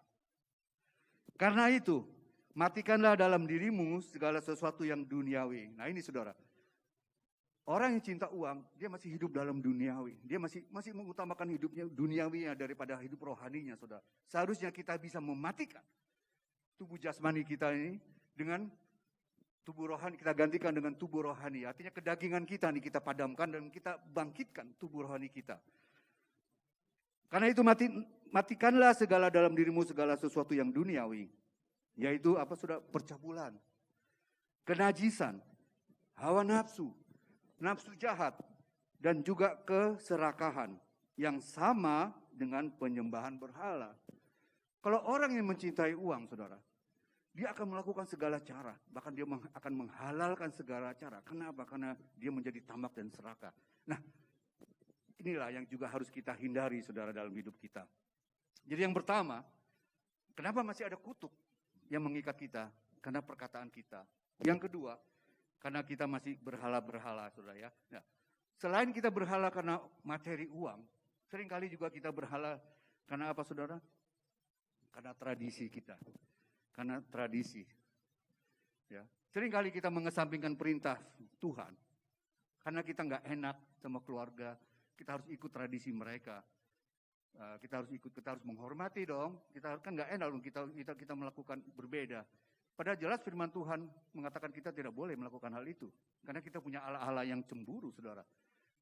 Karena itu, matikanlah dalam dirimu segala sesuatu yang duniawi. Nah ini, saudara. Orang yang cinta uang, dia masih hidup dalam duniawi. Dia masih mengutamakan hidupnya duniawinya daripada hidup rohaninya, saudara. Seharusnya kita bisa mematikan tubuh jasmani kita ini dengan tubuh rohani, kita gantikan dengan tubuh rohani. Artinya kedagingan kita nih kita padamkan dan kita bangkitkan tubuh rohani kita. Karena itu matikanlah segala dalam dirimu segala sesuatu yang duniawi. Yaitu apa, saudara? Percabulan, kenajisan, hawa nafsu, nafsu jahat, dan juga keserakahan yang sama dengan penyembahan berhala. Kalau orang yang mencintai uang, saudara, dia akan melakukan segala cara, bahkan dia akan menghalalkan segala cara. Kenapa? Karena dia menjadi tamak dan serakah. Nah, inilah yang juga harus kita hindari, saudara, dalam hidup kita. Jadi yang pertama, kenapa masih ada kutuk yang mengikat kita? Karena perkataan kita. Yang kedua, karena kita masih berhala-berhala, saudara ya. Nah, selain kita berhala karena materi uang, seringkali juga kita berhala karena apa, saudara? Karena tradisi kita. Karena tradisi. Ya. Seringkali kita mengesampingkan perintah Tuhan. Karena kita nggak enak sama keluarga, kita harus ikut tradisi mereka. Kita harus menghormati dong. Kita kan nggak enak dong kita melakukan berbeda. Padahal jelas firman Tuhan mengatakan kita tidak boleh melakukan hal itu. Karena kita punya Allah-Allah yang cemburu, saudara.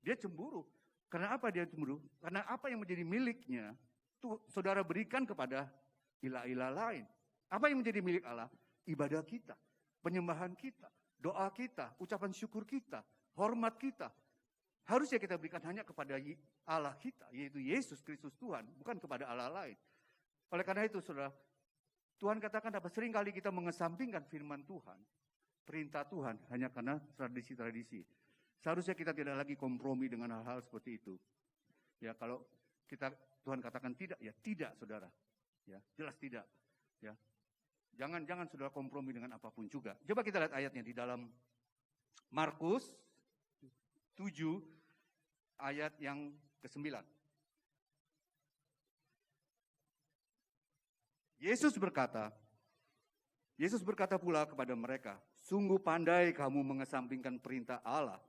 Dia cemburu. Karena apa dia cemburu? Karena apa yang menjadi miliknya, tuh saudara berikan kepada ilah-ilah lain. Apa yang menjadi milik Allah? Ibadah kita, penyembahan kita, doa kita, ucapan syukur kita, hormat kita. Harusnya kita berikan hanya kepada Allah kita, yaitu Yesus Kristus Tuhan, bukan kepada Allah lain. Oleh karena itu, saudara, Tuhan katakan apa? Seringkali kita mengesampingkan firman Tuhan, perintah Tuhan hanya karena tradisi-tradisi. Seharusnya kita tidak lagi kompromi dengan hal-hal seperti itu. Ya, kalau Tuhan katakan tidak, ya tidak, saudara. Ya, jelas tidak. Ya, jangan saudara kompromi dengan apapun juga. Coba kita lihat ayatnya di dalam Markus 7 ayat yang ke-9. Yesus berkata pula kepada mereka, sungguh pandai kamu mengesampingkan perintah Allah,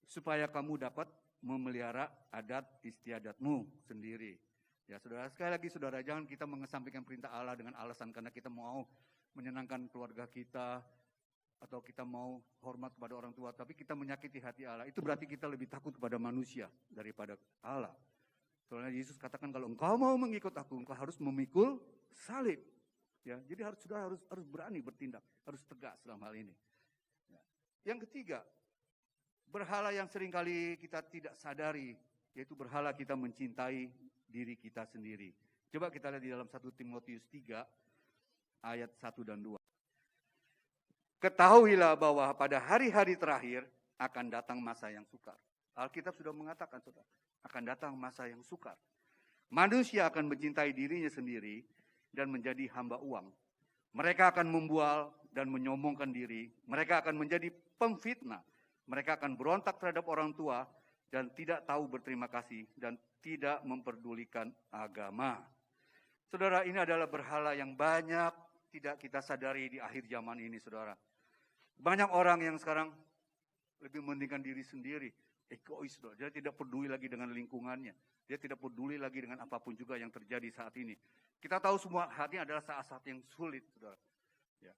supaya kamu dapat memelihara adat istiadatmu sendiri. Ya saudara, sekali lagi saudara, jangan kita mengesampingkan perintah Allah dengan alasan karena kita mau menyenangkan keluarga kita, atau kita mau hormat kepada orang tua, tapi kita menyakiti hati Allah. Itu berarti kita lebih takut kepada manusia daripada Allah. Soalnya Yesus katakan kalau engkau mau mengikut aku, engkau harus memikul salib. Ya, jadi harus berani bertindak, harus tegas dalam hal ini. Ya. Yang ketiga, berhala yang seringkali kita tidak sadari, yaitu berhala kita mencintai diri kita sendiri. Coba kita lihat di dalam 1 Timotius 3 ayat 1 dan 2. Ketahuilah bahwa pada hari-hari terakhir akan datang masa yang sukar. Alkitab sudah mengatakan, saudara, akan datang masa yang sukar. Manusia akan mencintai dirinya sendiri dan menjadi hamba uang. Mereka akan membual dan menyombongkan diri. Mereka akan menjadi pemfitnah. Mereka akan berontak terhadap orang tua dan tidak tahu berterima kasih dan tidak memperdulikan agama. Saudara, ini adalah berhala yang banyak tidak kita sadari di akhir zaman ini, saudara. Banyak orang yang sekarang lebih mementingkan diri sendiri, egois, saudara. Dia tidak peduli lagi dengan lingkungannya. Dia tidak peduli lagi dengan apapun juga yang terjadi saat ini. Kita tahu semua saat ini adalah saat-saat yang sulit, saudara. Ya.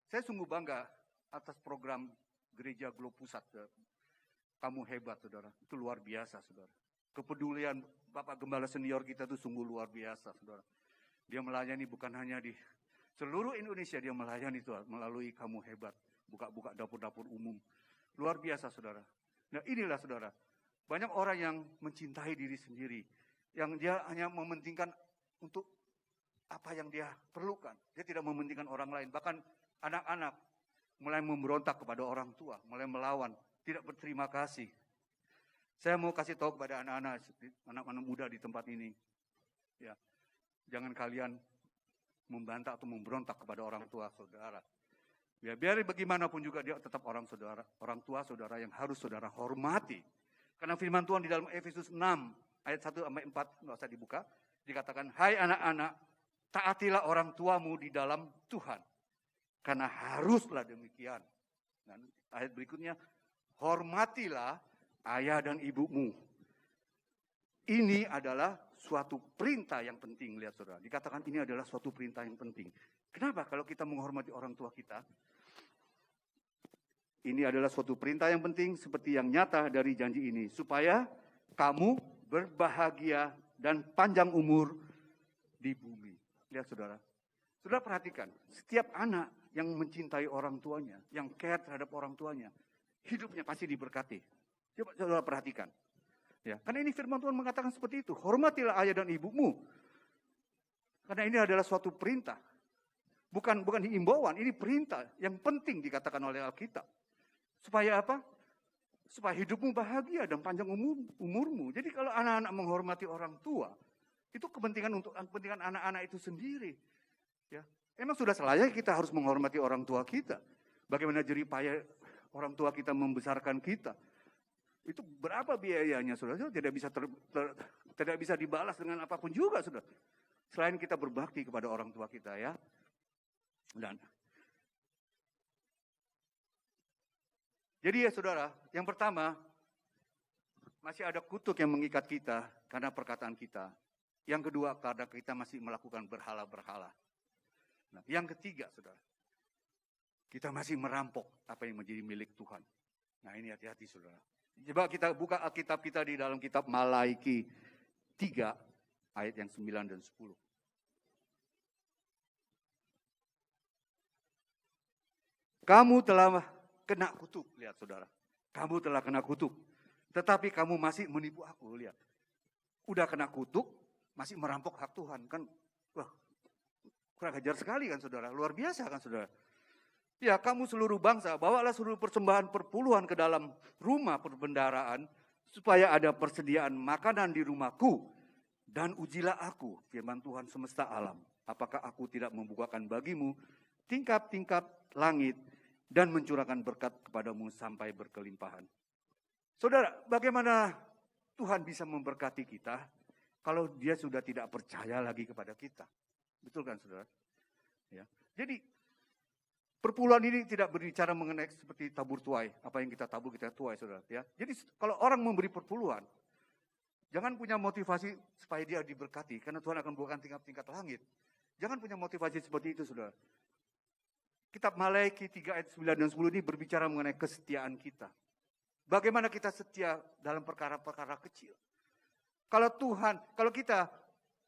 Saya sungguh bangga atas program Gereja Globe Pusat. Saudara. Kamu hebat, saudara. Itu luar biasa, saudara. Kepedulian Bapak Gembala senior kita itu sungguh luar biasa, saudara. Dia melayani bukan hanya di seluruh Indonesia, dia melayani Tuhan melalui Kamu Hebat. Buka-buka dapur-dapur umum. Luar biasa, saudara. Nah, inilah, saudara. Banyak orang yang mencintai diri sendiri. Yang dia hanya mementingkan untuk apa yang dia perlukan. Dia tidak mementingkan orang lain. Bahkan anak-anak mulai memberontak kepada orang tua. Mulai melawan. Tidak berterima kasih. Saya mau kasih tahu kepada anak-anak muda di tempat ini. Ya. Jangan kalian membantah atau memberontak kepada orang tua saudara. Ya, biar bagaimanapun juga dia tetap orang tua saudara yang harus saudara hormati. Karena firman Tuhan di dalam Efesus 6 ayat 1-4, nggak usah dibuka, dikatakan, hai anak-anak, taatilah orang tuamu di dalam Tuhan. Karena haruslah demikian. Dan ayat berikutnya, hormatilah ayah dan ibumu. Ini adalah suatu perintah yang penting, lihat saudara. Dikatakan ini adalah suatu perintah yang penting. Kenapa? Kalau kita menghormati orang tua kita, ini adalah suatu perintah yang penting seperti yang nyata dari janji ini. Supaya kamu berbahagia dan panjang umur di bumi. Lihat saudara. Saudara perhatikan, setiap anak yang mencintai orang tuanya, yang care terhadap orang tuanya, hidupnya pasti diberkati. Coba saudara perhatikan. Ya, karena ini firman Tuhan mengatakan seperti itu. Hormatilah ayah dan ibumu. Karena ini adalah suatu perintah. Bukan himbauan, ini perintah yang penting dikatakan oleh Alkitab. Supaya apa? Supaya hidupmu bahagia dan panjang umurmu. Jadi kalau anak-anak menghormati orang tua, itu kepentingan anak-anak itu sendiri. Ya, emang sudah selayaknya kita harus menghormati orang tua kita. Bagaimana jerih payah orang tua kita membesarkan kita. Itu berapa biayanya, saudara? Tidak bisa dibalas dengan apapun juga, saudara. Selain kita berbakti kepada orang tua kita, ya. Dan jadi ya, saudara, yang pertama masih ada kutuk yang mengikat kita karena perkataan kita. Yang kedua, karena kita masih melakukan berhala-berhala. Nah, yang ketiga, saudara, kita masih merampok apa yang menjadi milik Tuhan. Nah, ini hati-hati, saudara. Coba kita buka Alkitab kita di dalam kitab Malaiki 3 ayat yang 9 dan 10. Kamu telah kena kutuk, lihat saudara. Kamu telah kena kutuk. Tetapi kamu masih menipu aku, lihat. Udah kena kutuk, masih merampok hak Tuhan. Kan, wah, kurang ajar sekali kan saudara. Luar biasa kan saudara. Ya, kamu seluruh bangsa, bawalah seluruh persembahan perpuluhan ke dalam rumah perbendaharaan, supaya ada persediaan makanan di rumahku, dan ujilah aku, firman Tuhan semesta alam. Apakah aku tidak membukakan bagimu tingkap-tingkap langit, dan mencurahkan berkat kepadamu sampai berkelimpahan. Saudara, bagaimana Tuhan bisa memberkati kita, kalau dia sudah tidak percaya lagi kepada kita? Betul kan saudara? Ya. Jadi, perpuluhan ini tidak berbicara mengenai seperti tabur tuai. Apa yang kita tabur, kita tuai, saudara. Ya. Jadi kalau orang memberi perpuluhan, jangan punya motivasi supaya dia diberkati. Karena Tuhan akan bukakan tingkat-tingkat langit. Jangan punya motivasi seperti itu, saudara. Kitab Malaiki 3 ayat 9 dan 10 ini berbicara mengenai kesetiaan kita. Bagaimana kita setia dalam perkara-perkara kecil. Kalau kita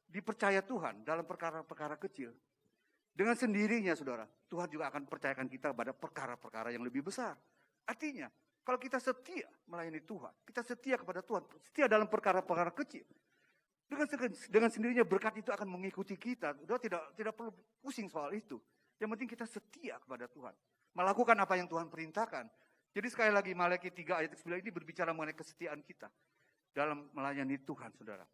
dipercaya Tuhan dalam perkara-perkara kecil, dengan sendirinya, saudara, Tuhan juga akan percayakan kita pada perkara-perkara yang lebih besar. Artinya, kalau kita setia melayani Tuhan, kita setia kepada Tuhan, setia dalam perkara-perkara kecil, dengan sendirinya berkat itu akan mengikuti kita. Saudara tidak perlu pusing soal itu. Yang penting kita setia kepada Tuhan, melakukan apa yang Tuhan perintahkan. Jadi sekali lagi Malaiki 3 ayat 9 ini berbicara mengenai kesetiaan kita dalam melayani Tuhan, saudara.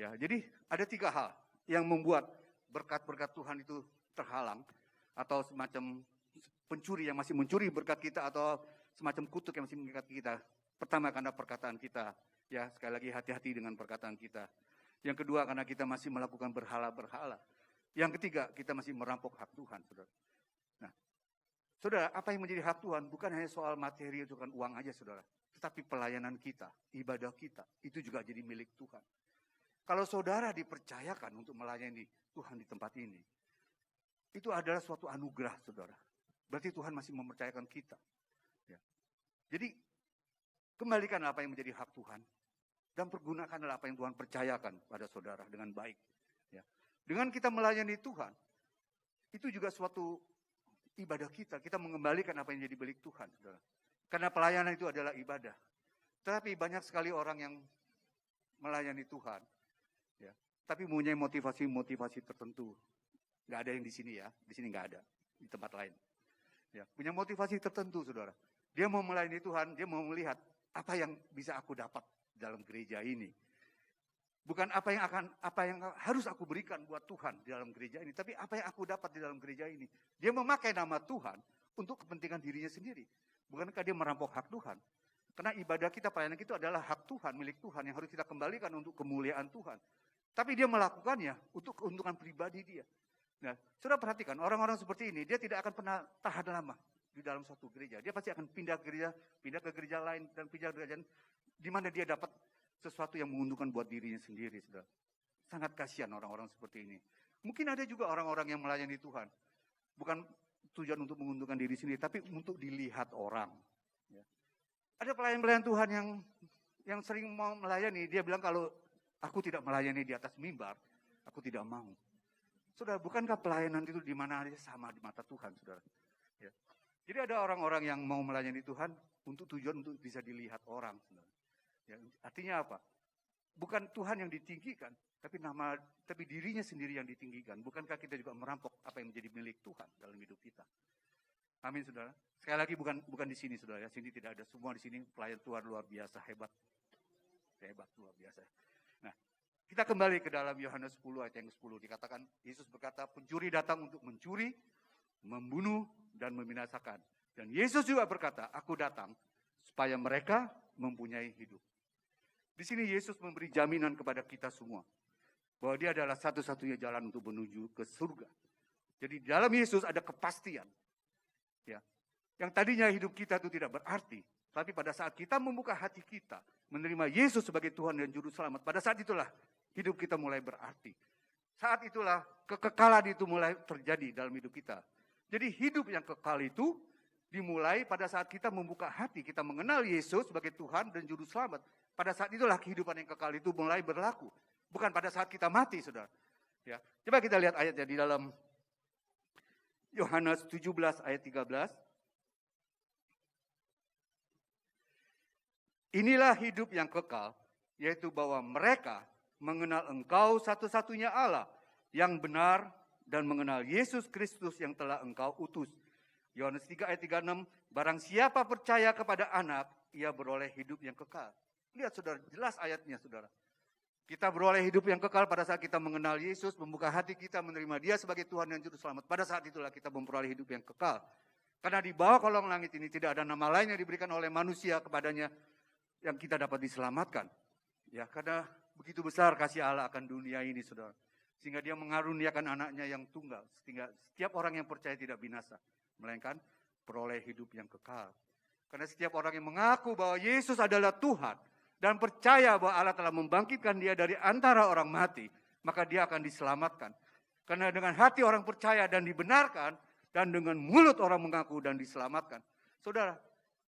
Ya, jadi ada 3 hal yang membuat berkat-berkat Tuhan itu terhalang, atau semacam pencuri yang masih mencuri berkat kita, atau semacam kutuk yang masih mengikat kita. Pertama, karena perkataan kita. Ya, sekali lagi hati-hati dengan perkataan kita. Yang kedua, karena kita masih melakukan berhala-berhala. Yang ketiga, kita masih merampok hak Tuhan, saudara. Nah, saudara, apa yang menjadi hak Tuhan bukan hanya soal materi atau uang aja, saudara. Tetapi pelayanan kita, ibadah kita, itu juga jadi milik Tuhan. Kalau saudara dipercayakan untuk melayani Tuhan di tempat ini, itu adalah suatu anugerah, saudara. Berarti Tuhan masih mempercayakan kita. Ya. Jadi, kembalikan apa yang menjadi hak Tuhan. Dan pergunakanlah apa yang Tuhan percayakan pada saudara dengan baik. Ya. Dengan kita melayani Tuhan, itu juga suatu ibadah kita. Kita mengembalikan apa yang jadi milik Tuhan, saudara. Karena pelayanan itu adalah ibadah. Tetapi banyak sekali orang yang melayani Tuhan, ya, tapi mempunyai motivasi-motivasi tertentu. Nggak ada yang di sini ya, di sini nggak ada, di tempat lain. Ya, punya motivasi tertentu, saudara. Dia mau melayani Tuhan, dia mau melihat apa yang bisa aku dapat dalam gereja ini. Bukan apa yang harus aku berikan buat Tuhan di dalam gereja ini, tapi apa yang aku dapat di dalam gereja ini. Dia memakai nama Tuhan untuk kepentingan dirinya sendiri. Bukankah dia merampok hak Tuhan? Karena ibadah kita, pelayanan itu adalah hak Tuhan, milik Tuhan yang harus kita kembalikan untuk kemuliaan Tuhan. Tapi dia melakukannya untuk keuntungan pribadi dia. Nah, saudara perhatikan, orang-orang seperti ini, dia tidak akan pernah tahan lama di dalam suatu gereja. Dia pasti akan pindah ke gereja lain, dan pindah ke gereja di mana dia dapat sesuatu yang menguntungkan buat dirinya sendiri, saudara. Sangat kasihan orang-orang seperti ini. Mungkin ada juga orang-orang yang melayani Tuhan. Bukan tujuan untuk menguntungkan diri sendiri, tapi untuk dilihat orang. Ya. Ada pelayan-pelayan Tuhan yang sering mau melayani, dia bilang kalau aku tidak melayani di atas mimbar, aku tidak mau. Saudara, bukankah pelayanan itu di mana aja sama di mata Tuhan, saudara? Ya. Jadi ada orang-orang yang mau melayani Tuhan untuk tujuan untuk bisa dilihat orang, saudara. Ya, artinya apa? Bukan Tuhan yang ditinggikan, tapi dirinya sendiri yang ditinggikan. Bukankah kita juga merampok apa yang menjadi milik Tuhan dalam hidup kita? Amin, saudara. Sekali lagi bukan di sini, saudara. Sini tidak ada, semua di sini pelayan Tuhan luar biasa, hebat, luar biasa. Nah, kita kembali ke dalam Yohanes 10 ayat yang 10, dikatakan Yesus berkata, pencuri datang untuk mencuri, membunuh dan membinasakan. Dan Yesus juga berkata, aku datang supaya mereka mempunyai hidup. Di sini Yesus memberi jaminan kepada kita semua bahwa dia adalah satu-satunya jalan untuk menuju ke surga. Jadi di dalam Yesus ada kepastian. Ya. Yang tadinya hidup kita itu tidak berarti, tapi pada saat kita membuka hati kita, menerima Yesus sebagai Tuhan dan Juru Selamat, pada saat itulah hidup kita mulai berarti. Saat itulah kekekalan itu mulai terjadi dalam hidup kita. Jadi hidup yang kekal itu dimulai pada saat kita membuka hati, kita mengenal Yesus sebagai Tuhan dan Juru Selamat. Pada saat itulah kehidupan yang kekal itu mulai berlaku. Bukan pada saat kita mati, saudara. Ya. Coba kita lihat ayatnya di dalam Yohanes 17 ayat 13. Inilah hidup yang kekal, yaitu bahwa mereka mengenal Engkau satu-satunya Allah yang benar dan mengenal Yesus Kristus yang telah Engkau utus. Yohanes 3 ayat 36, barang siapa percaya kepada anak, ia beroleh hidup yang kekal. Lihat saudara, jelas ayatnya saudara. Kita beroleh hidup yang kekal pada saat kita mengenal Yesus, membuka hati kita, menerima Dia sebagai Tuhan dan Juru Selamat. Pada saat itulah kita memperoleh hidup yang kekal. Karena di bawah kolong langit ini tidak ada nama lain yang diberikan oleh manusia kepadanya yang kita dapat diselamatkan. Ya, karena begitu besar kasih Allah akan dunia ini saudara. Sehingga Dia mengaruniakan anaknya yang tunggal. Sehingga setiap orang yang percaya tidak binasa, melainkan peroleh hidup yang kekal. Karena setiap orang yang mengaku bahwa Yesus adalah Tuhan dan percaya bahwa Allah telah membangkitkan Dia dari antara orang mati, maka dia akan diselamatkan. Karena dengan hati orang percaya dan dibenarkan, dan dengan mulut orang mengaku dan diselamatkan. Saudara,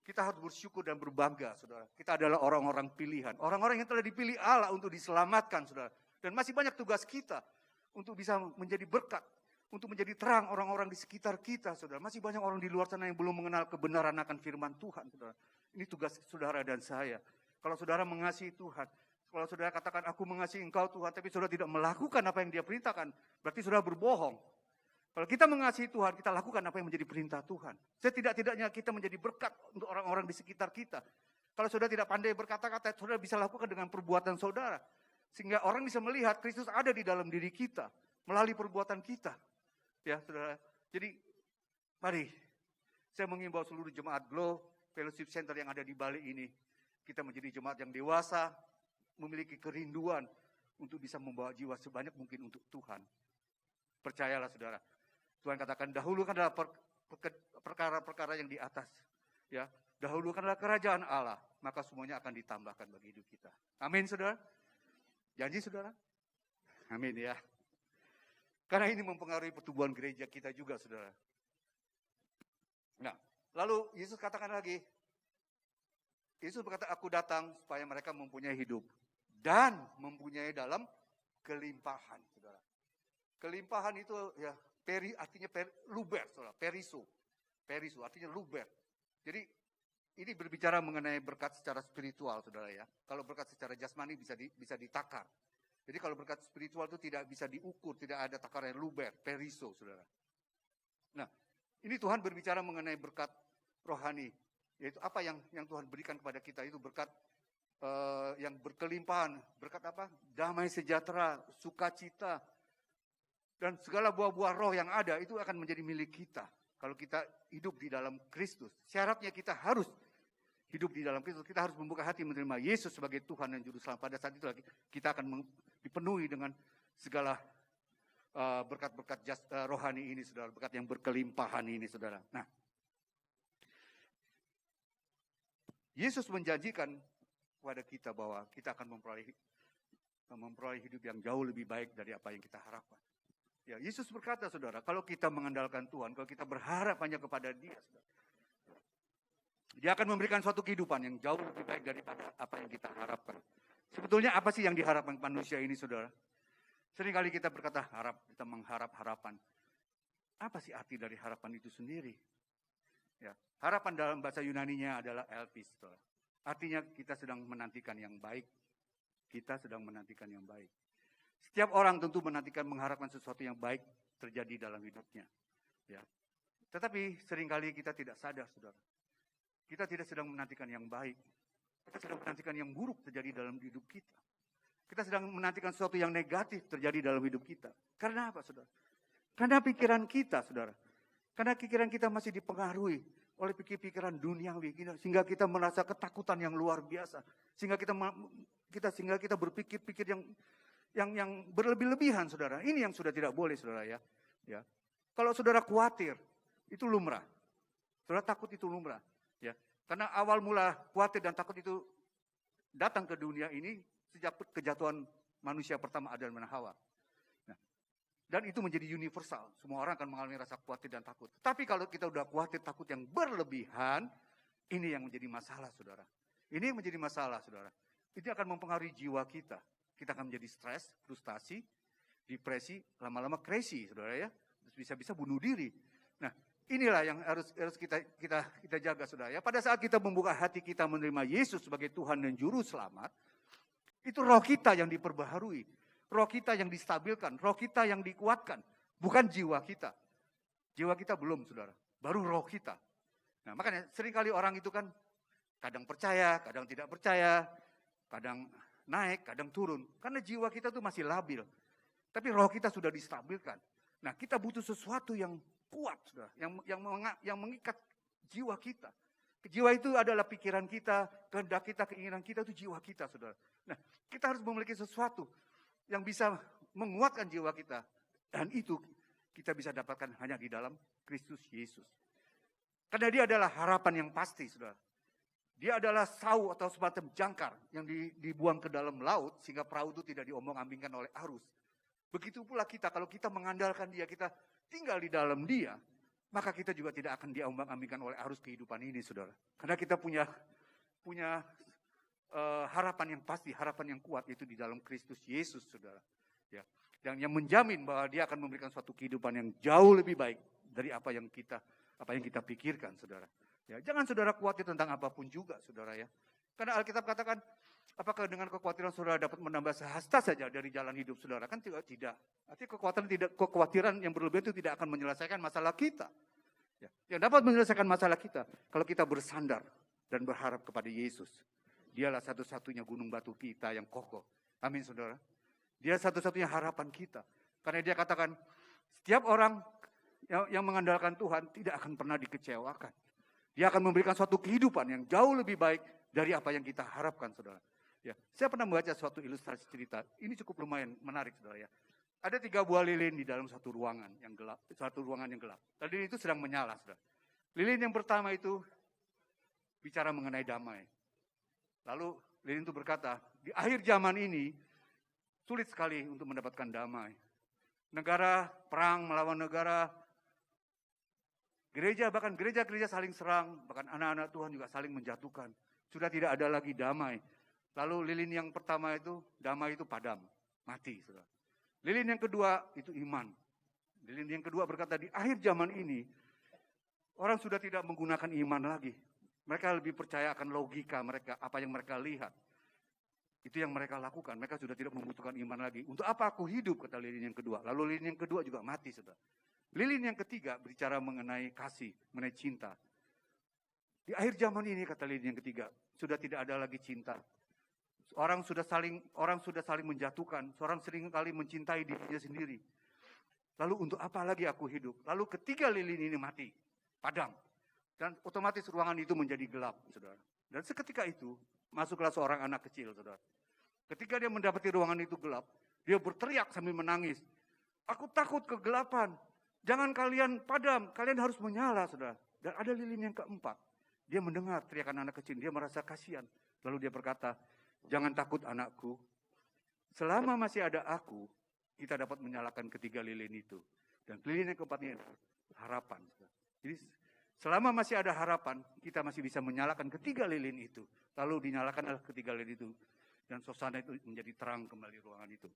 kita harus bersyukur dan berbangga, saudara. Kita adalah orang-orang pilihan, orang-orang yang telah dipilih Allah untuk diselamatkan, saudara. Dan masih banyak tugas kita untuk bisa menjadi berkat, untuk menjadi terang orang-orang di sekitar kita, saudara. Masih banyak orang di luar sana yang belum mengenal kebenaran akan firman Tuhan, saudara. Ini tugas saudara dan saya. Kalau saudara mengasihi Tuhan, kalau saudara katakan aku mengasihi engkau Tuhan, tapi saudara tidak melakukan apa yang Dia perintahkan, berarti saudara berbohong. Kalau kita mengasihi Tuhan, kita lakukan apa yang menjadi perintah Tuhan. Setidak-tidaknya kita menjadi berkat untuk orang-orang di sekitar kita. Kalau saudara tidak pandai berkata-kata, saudara bisa lakukan dengan perbuatan saudara. Sehingga orang bisa melihat Kristus ada di dalam diri kita, melalui perbuatan kita. Ya, saudara. Jadi, mari saya mengimbau seluruh jemaat Glow Fellowship Center yang ada di Bali ini. Kita menjadi jemaat yang dewasa, memiliki kerinduan untuk bisa membawa jiwa sebanyak mungkin untuk Tuhan. Percayalah saudara, Tuhan katakan dahulukanlah perkara-perkara yang di atas. Ya, dahulukanlah kerajaan Allah, maka semuanya akan ditambahkan bagi hidup kita. Amin saudara. Janji saudara? Amin ya. Karena ini mempengaruhi pertumbuhan gereja kita juga saudara. Nah, lalu Yesus katakan lagi, Yesus berkata, aku datang supaya mereka mempunyai hidup dan mempunyai dalam kelimpahan, saudara. Kelimpahan itu ya artinya luber, saudara. Periso artinya luber. Jadi ini berbicara mengenai berkat secara spiritual, saudara ya. Kalau berkat secara jasmani bisa ditakar. Jadi kalau berkat spiritual itu tidak bisa diukur, tidak ada takaran luber, periso, saudara. Nah, ini Tuhan berbicara mengenai berkat rohani, yaitu apa yang Tuhan berikan kepada kita itu berkat yang berkelimpahan, berkat apa? Damai sejahtera, sukacita, dan segala buah-buah roh yang ada itu akan menjadi milik kita. Kalau kita hidup di dalam Kristus, syaratnya kita harus hidup di dalam Kristus, kita harus membuka hati menerima Yesus sebagai Tuhan dan Juru Selamat. Pada saat itu kita akan dipenuhi dengan segala berkat-berkat rohani ini, saudara, berkat yang berkelimpahan ini, saudara. Nah, Yesus menjanjikan kepada kita bahwa kita akan memperoleh hidup yang jauh lebih baik dari apa yang kita harapkan. Ya, Yesus berkata, saudara, kalau kita mengandalkan Tuhan, kalau kita berharap hanya kepada Dia, saudara, Dia akan memberikan suatu kehidupan yang jauh lebih baik daripada apa yang kita harapkan. Sebetulnya apa sih yang diharapkan manusia ini, saudara? Seringkali kita berkata kita mengharap harapan. Apa sih arti dari harapan itu sendiri? Ya, harapan dalam bahasa Yunaninya adalah elpis, saudara. Artinya kita sedang menantikan yang baik. Kita sedang menantikan yang baik. Setiap orang tentu menantikan, mengharapkan sesuatu yang baik terjadi dalam hidupnya. Ya. Tetapi seringkali kita tidak sadar, saudara. Kita tidak sedang menantikan yang baik. Kita sedang menantikan yang buruk terjadi dalam hidup kita. Kita sedang menantikan sesuatu yang negatif terjadi dalam hidup kita. Karena apa, saudara? Karena pikiran kita, saudara. Karena pikiran kita masih dipengaruhi oleh pikiran duniawi, sehingga kita merasa ketakutan yang luar biasa. Sehingga kita berpikir-pikir yang berlebih-lebihan, saudara. Ini yang sudah tidak boleh, saudara ya. Ya. Kalau saudara khawatir, itu lumrah. Saudara takut itu lumrah. Ya. Karena awal mula khawatir dan takut itu datang ke dunia ini sejak kejatuhan manusia pertama Adam dan Hawa. Nah, dan itu menjadi universal. Semua orang akan mengalami rasa khawatir dan takut. Tapi kalau kita udah khawatir, takut yang berlebihan, ini yang menjadi masalah, saudara. Ini yang menjadi masalah, saudara. Itu akan mempengaruhi jiwa kita. Kita akan menjadi stres, frustasi, depresi, lama-lama crazy, saudara ya. Bisa-bisa bunuh diri. Nah, inilah yang harus kita jaga, saudara ya. Pada saat kita membuka hati kita menerima Yesus sebagai Tuhan dan Juru Selamat, itu roh kita yang diperbaharui, roh kita yang distabilkan, roh kita yang dikuatkan, bukan jiwa kita. Jiwa kita belum, saudara, baru roh kita. Nah, makanya seringkali orang itu kan kadang percaya, kadang tidak percaya, kadang naik, kadang turun. Karena jiwa kita tuh masih labil. Tapi roh kita sudah distabilkan. Nah, kita butuh sesuatu yang kuat, saudara, yang mengikat jiwa kita. Jiwa itu adalah pikiran kita, kehendak kita, keinginan kita, itu jiwa kita, saudara. Nah, kita harus memiliki sesuatu yang bisa menguatkan jiwa kita. Dan itu kita bisa dapatkan hanya di dalam Kristus Yesus. Karena Dia adalah harapan yang pasti, saudara. Dia adalah sau atau semacam jangkar yang dibuang ke dalam laut sehingga perahu itu tidak diombang-ambingkan oleh arus. Begitu pula kita, kalau kita mengandalkan Dia, kita tinggal di dalam Dia, maka kita juga tidak akan diombang-ambingkan oleh arus kehidupan ini, saudara. Karena kita punya harapan yang pasti, harapan yang kuat, yaitu di dalam Kristus Yesus, saudara. Ya. Dan yang menjamin bahwa Dia akan memberikan suatu kehidupan yang jauh lebih baik dari apa yang kita pikirkan, saudara. Ya, jangan saudara khawatir tentang apapun juga, saudara ya. Karena Alkitab katakan, apakah dengan kekhawatiran saudara dapat menambah sehasta saja dari jalan hidup saudara? Kan tidak. Artinya kekhawatiran yang berlebihan itu tidak akan menyelesaikan masalah kita. Ya, yang dapat menyelesaikan masalah kita, kalau kita bersandar dan berharap kepada Yesus. Dialah satu-satunya gunung batu kita yang kokoh. Amin, saudara. Dia satu-satunya harapan kita. Karena Dia katakan, setiap orang yang mengandalkan Tuhan tidak akan pernah dikecewakan. Dia akan memberikan suatu kehidupan yang jauh lebih baik dari apa yang kita harapkan, saudara. Ya, saya pernah membaca suatu ilustrasi cerita. Ini cukup lumayan menarik, saudara ya. Ada 3 buah lilin di dalam satu ruangan yang gelap. Dan lilin itu sedang menyala, saudara. Lilin yang pertama itu bicara mengenai damai. Lalu lilin itu berkata, di akhir zaman ini sulit sekali untuk mendapatkan damai. Negara perang melawan negara, gereja, bahkan gereja-gereja saling serang, bahkan anak-anak Tuhan juga saling menjatuhkan. Sudah tidak ada lagi damai. Lalu lilin yang pertama itu, damai itu padam, mati. Saudara. Lilin yang kedua itu iman. Lilin yang kedua berkata, di akhir zaman ini, orang sudah tidak menggunakan iman lagi. Mereka lebih percaya akan logika mereka, apa yang mereka lihat. Itu yang mereka lakukan, mereka sudah tidak membutuhkan iman lagi. Untuk apa aku hidup, kata lilin yang kedua. Lalu lilin yang kedua juga mati, saudara. Lilin yang ketiga berbicara mengenai kasih, mengenai cinta. Di akhir zaman ini, kata lilin yang ketiga, sudah tidak ada lagi cinta. Orang sudah saling menjatuhkan, seorang sering kali mencintai dirinya sendiri. Lalu untuk apa lagi aku hidup? Lalu ketiga lilin ini mati, padam. Dan otomatis ruangan itu menjadi gelap, saudara. Dan seketika itu, masuklah seorang anak kecil, saudara. Ketika dia mendapati ruangan itu gelap, dia berteriak sambil menangis. Aku takut kegelapan. Jangan kalian padam, kalian harus menyala, saudara. Dan ada lilin yang keempat. Dia mendengar teriakan anak kecil, dia merasa kasihan. Lalu dia berkata, jangan takut anakku. Selama masih ada aku, kita dapat menyalakan ketiga lilin itu. Dan lilin yang keempat ini harapan. Jadi selama masih ada harapan, kita masih bisa menyalakan ketiga lilin itu. Lalu dinyalakan adalah ketiga lilin itu. Dan suasana itu menjadi terang kembali ruangan itu.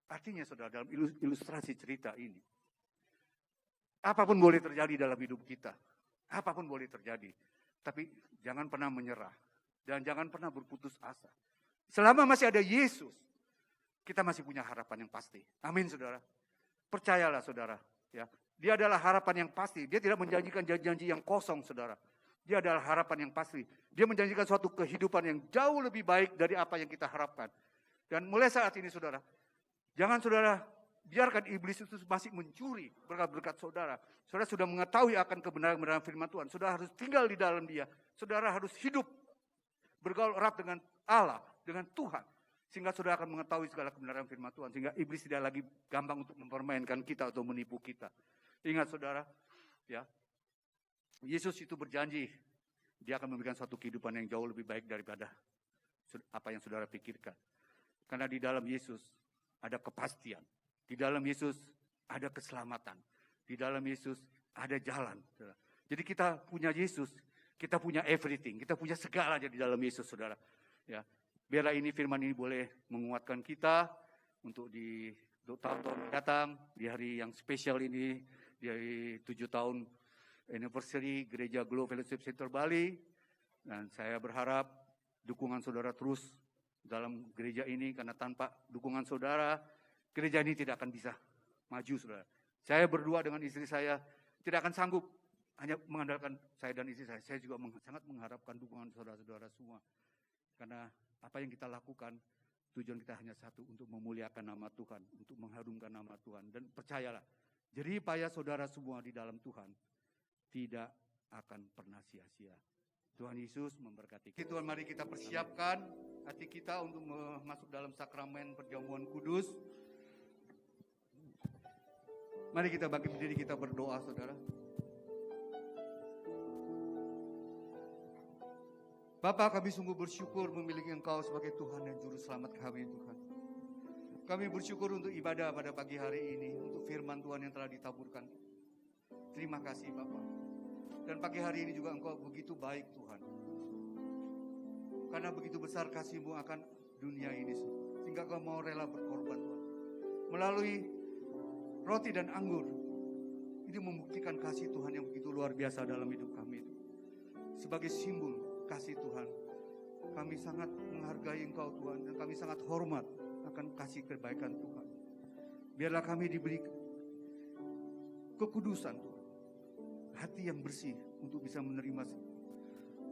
Artinya saudara, dalam ilustrasi cerita ini, apapun boleh terjadi dalam hidup kita. Apapun boleh terjadi. Tapi jangan pernah menyerah. Dan jangan pernah berputus asa. Selama masih ada Yesus, kita masih punya harapan yang pasti. Amin, saudara. Percayalah, saudara. Ya, dia adalah harapan yang pasti. Dia tidak menjanjikan janji-janji yang kosong, saudara. Dia adalah harapan yang pasti. Dia menjanjikan suatu kehidupan yang jauh lebih baik dari apa yang kita harapkan. Dan mulai saat ini, saudara, jangan saudara biarkan iblis itu masih mencuri berkat-berkat saudara. Saudara sudah mengetahui akan kebenaran-kebenaran firman Tuhan. Saudara harus tinggal di dalam dia. Saudara harus hidup bergaul erat dengan Allah, dengan Tuhan. Sehingga saudara akan mengetahui segala kebenaran firman Tuhan. Sehingga iblis tidak lagi gampang untuk mempermainkan kita atau menipu kita. Ingat saudara, ya, Yesus itu berjanji, dia akan memberikan suatu kehidupan yang jauh lebih baik daripada apa yang saudara pikirkan. Karena di dalam Yesus ada kepastian. Di dalam Yesus ada keselamatan. Di dalam Yesus ada jalan. Jadi kita punya Yesus, kita punya everything, kita punya segalanya di dalam Yesus, saudara. Ya, biarlah ini firman ini boleh menguatkan kita untuk di tahun-tahun mendatang, di hari yang spesial ini, di hari 7 tahun anniversary Gereja Glow Fellowship Center Bali. Dan saya berharap dukungan saudara terus dalam gereja ini, karena tanpa dukungan saudara, gereja ini tidak akan bisa maju, saudara. Saya berdua dengan istri saya tidak akan sanggup hanya mengandalkan saya dan istri saya. Saya juga sangat mengharapkan dukungan saudara-saudara semua. Karena apa yang kita lakukan, tujuan kita hanya satu, untuk memuliakan nama Tuhan, untuk mengharumkan nama Tuhan. Dan percayalah, jerih payah saudara semua di dalam Tuhan tidak akan pernah sia-sia. Tuhan Yesus memberkati kita. Tuhan, mari kita persiapkan hati kita untuk masuk dalam sakramen perjamuan kudus. Mari kita bagi diri kita berdoa, saudara. Bapa, kami sungguh bersyukur memiliki Engkau sebagai Tuhan dan Juru Selamat kami, Tuhan. Kami bersyukur untuk ibadah pada pagi hari ini, untuk firman Tuhan yang telah ditaburkan. Terima kasih, Bapak. Dan pagi hari ini juga Engkau begitu baik, Tuhan. Karena begitu besar kasih-Mu akan dunia ini, sehingga Kau mau rela berkorban, Tuhan. Melalui roti dan anggur, ini membuktikan kasih Tuhan yang begitu luar biasa dalam hidup kami. Sebagai simbol kasih Tuhan, kami sangat menghargai Engkau, Tuhan, dan kami sangat hormat akan kasih kebaikan Tuhan. Biarlah kami diberi kekudusan, Tuhan, hati yang bersih untuk bisa menerima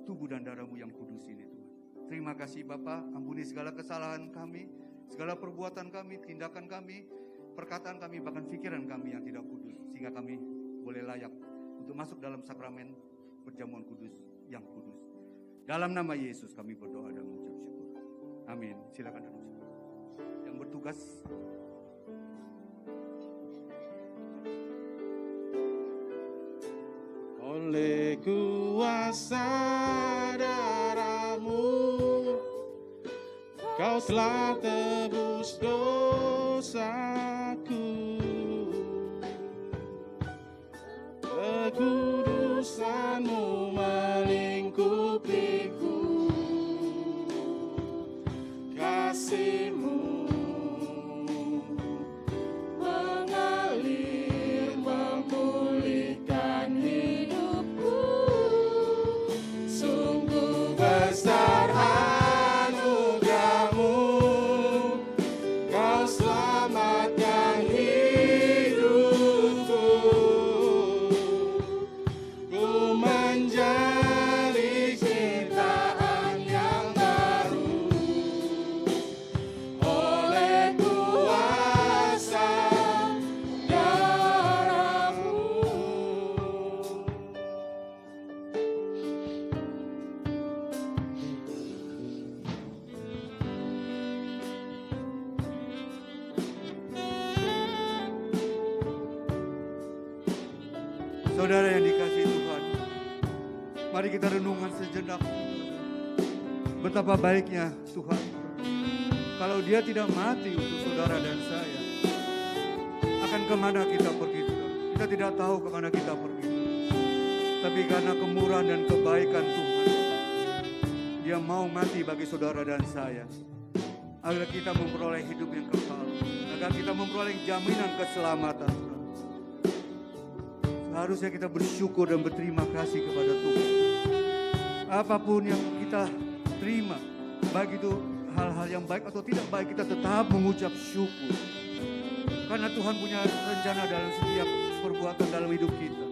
tubuh dan darah-Mu yang kudus ini, Tuhan. Terima kasih Bapa, ampuni segala kesalahan kami, segala perbuatan kami, tindakan kami, perkataan kami, bahkan pikiran kami yang tidak kudus, sehingga kami boleh layak untuk masuk dalam sakramen perjamuan kudus yang kudus. Dalam nama Yesus kami berdoa dan mengucap syukur. Amin. Silakan duduk. Yang bertugas. Oleh kuasa darah-Mu, Kau telah tebus dosaku. Kekudusan-Mu melingkupiku, kasih-Mu mengalir memulihkan hidupku. Sungguh besar anugerah-Mu, Kau selamatkan hidupku. Ku menjadi ciptaan yang baru oleh kuasa darah-Mu. Saudara yang dikasihi Tuhan, mari kita renungkan sejenak. Betapa baiknya Tuhan. Kalau Dia tidak mati untuk saudara dan saya, akan kemana kita pergi, Tuhan? Kita tidak tahu kemana kita pergi. Tapi karena kemurahan dan kebaikan Tuhan, Dia mau mati bagi saudara dan saya, agar kita memperoleh hidup yang kekal, agar kita memperoleh jaminan keselamatan, Tuhan. Harusnya kita bersyukur dan berterima kasih kepada Tuhan. Apapun yang kita terima, baik itu hal-hal yang baik atau tidak baik, kita tetap mengucap syukur. Karena Tuhan punya rencana dalam setiap perbuatan dalam hidup kita.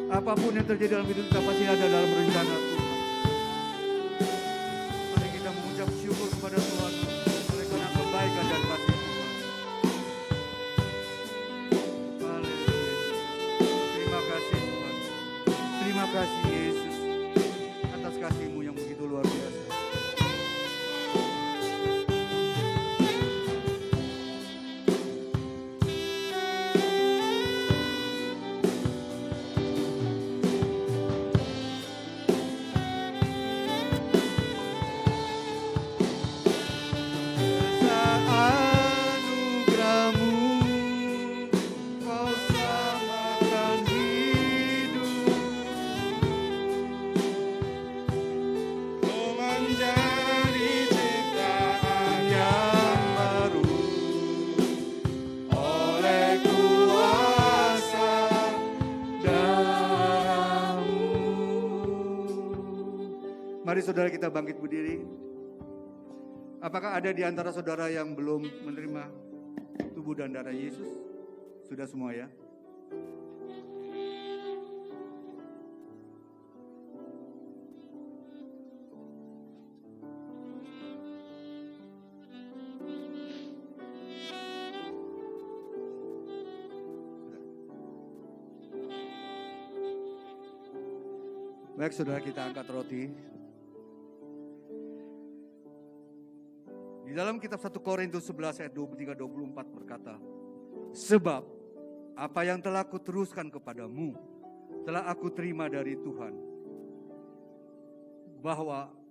Apapun yang terjadi dalam hidup kita pasti ada dalam rencana Tuhan. Mari kita mengucap syukur kepada Tuhan oleh karena kebaikan dan kasih Tuhan. Terima kasih Tuhan. Terima kasih Yesus atas kasih-Mu yang begitu luar biasa. Anugerah-Mu, Kau selamatkan hidup. Ku menjadi ciptaan Yang baru oleh kuasa darah-Mu. Mari saudara kita bangkit berdiri. Apakah ada di antara saudara yang belum menerima tubuh dan darah Yesus? Sudah semua ya? Baik saudara, kita angkat roti. Di dalam kitab 1 Korintus 11 ayat 23-24 berkata, sebab apa yang telah kuteruskan kepadamu telah aku terima dari Tuhan,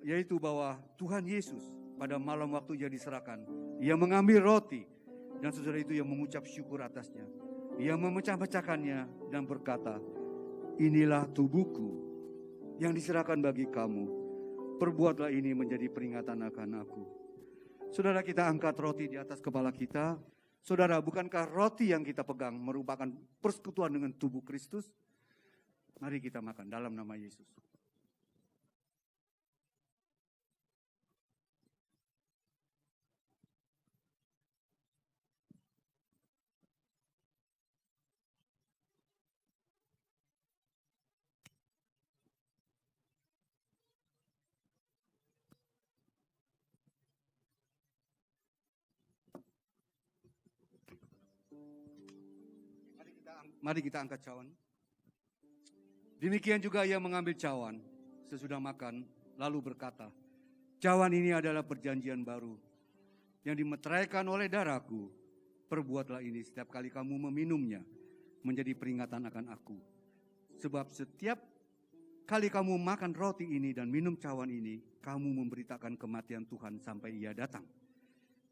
yaitu bahwa Tuhan Yesus pada malam waktu Ia diserahkan, Ia mengambil roti dan sesudah itu Ia mengucap syukur atasnya. Ia memecah-mecahkannya dan berkata, inilah tubuhku yang diserahkan bagi kamu. Perbuatlah ini menjadi peringatan akan aku. Saudara, kita angkat roti di atas kepala kita. Saudara, bukankah roti yang kita pegang merupakan persekutuan dengan tubuh Kristus? Mari kita makan dalam nama Yesus. Mari kita angkat cawan. Demikian juga Ia mengambil cawan sesudah makan, lalu berkata, Cawan ini adalah perjanjian baru yang dimeteraikan oleh darahku. Perbuatlah ini setiap kali kamu meminumnya, menjadi peringatan akan aku. Sebab setiap kali kamu makan roti ini dan minum cawan ini, kamu memberitakan kematian Tuhan sampai Ia datang.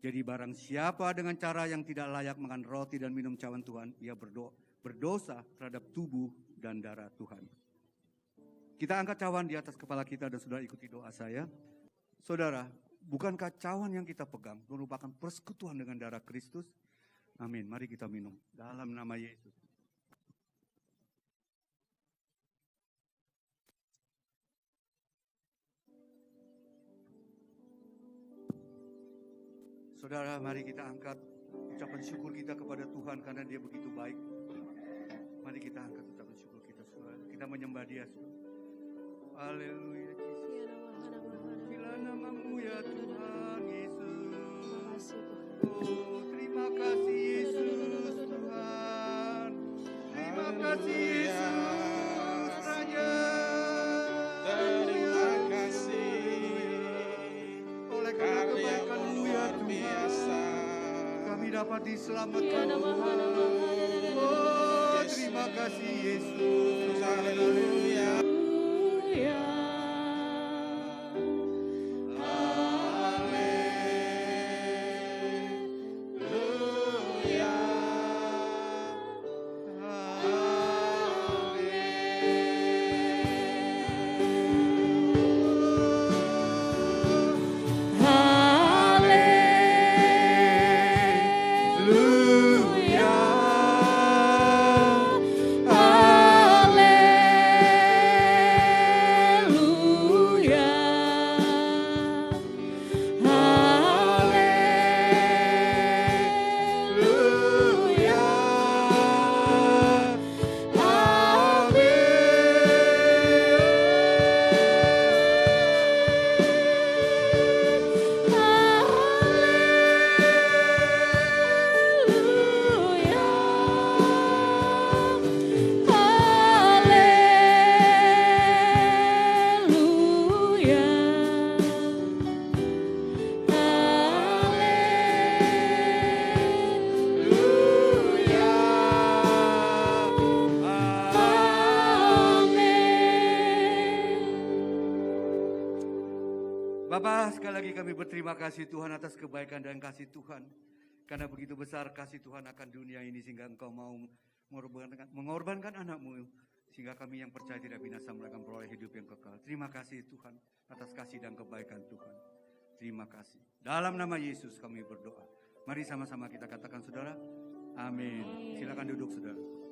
Jadi barang siapa dengan cara yang tidak layak makan roti dan minum cawan Tuhan, ia berdosa terhadap tubuh dan darah Tuhan. Kita angkat cawan di atas kepala kita dan saudara ikuti doa saya. Saudara, bukankah cawan yang kita pegang merupakan persekutuan dengan darah Kristus? Amin. Mari kita minum dalam nama Yesus. Saudara, mari kita angkat ucapan syukur kita kepada Tuhan karena Dia begitu baik. Mari kita angkat ucapan syukur kita, saudara. Kita menyembah Dia, saudara. Haleluya, Bila namamu ya Tuhan Yesus. Oh, terima kasih Yesus Tuhan. Terima kasih Yesus Raja. Terima kasih. Oleh karena kebaikan-Mu ya Tuhan, kami dapat diselamatkan Tuhan. Oh, terima kasih Yesus. Haleluya. Bapa, sekali lagi kami berterima kasih Tuhan atas kebaikan dan kasih Tuhan. Karena begitu besar kasih Tuhan akan dunia ini sehingga Engkau mau mengorbankan anak-Mu. Sehingga kami yang percaya tidak binasa mereka memperoleh hidup yang kekal. Terima kasih Tuhan atas kasih dan kebaikan Tuhan. Terima kasih. Dalam nama Yesus kami berdoa. Mari sama-sama kita katakan saudara. Amin. Silakan duduk saudara.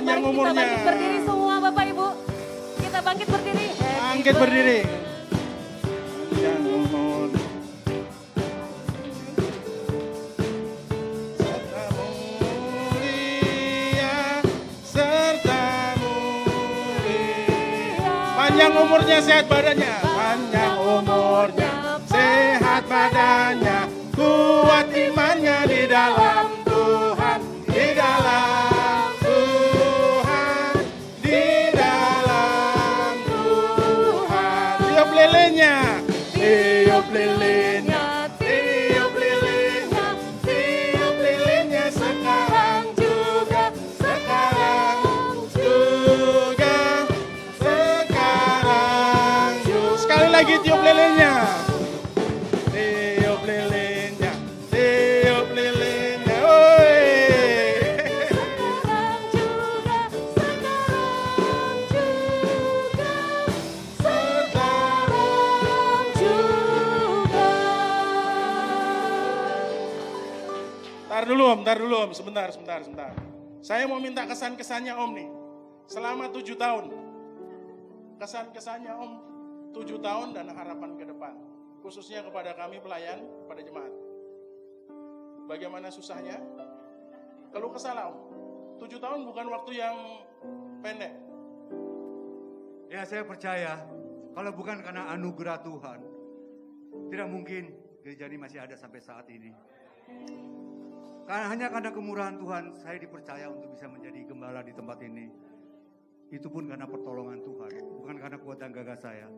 Panjang mari kita umurnya. bangkit berdiri semua Bapak Ibu. Kita bangkit berdiri. Bangkit berdiri. Panjang umur. Serta mulia, serta mulia. Panjang umurnya, sehat badannya. Panjang umurnya, sehat badannya. Kuat imannya di dalam Tuhan, di dalam Tuhan, di dalam Tuhan. Tiup lilinnya, tiup lilinnya, tiup lilinnya, tiup lilinnya sekarang juga, sekarang juga, sekarang juga. Sekali lagi tiup lilinnya. Tiup lilinnya, tiup lilinnya, oi. Tar dulu Om, sebentar. Saya mau minta kesan-kesannya Om nih, selama 7 tahun. Kesan-kesannya Om, 7 tahun dan harapan ke depan. Khususnya kepada kami pelayan, kepada jemaat. Bagaimana susahnya? Keluh kesah Om. 7 tahun bukan waktu yang pendek. Ya saya percaya, kalau bukan karena anugerah Tuhan, tidak mungkin gereja ini masih ada sampai saat ini. Hanya karena kemurahan Tuhan, saya dipercaya untuk bisa menjadi gembala di tempat ini. Itu pun karena pertolongan Tuhan, bukan karena kuat dan gagah saya.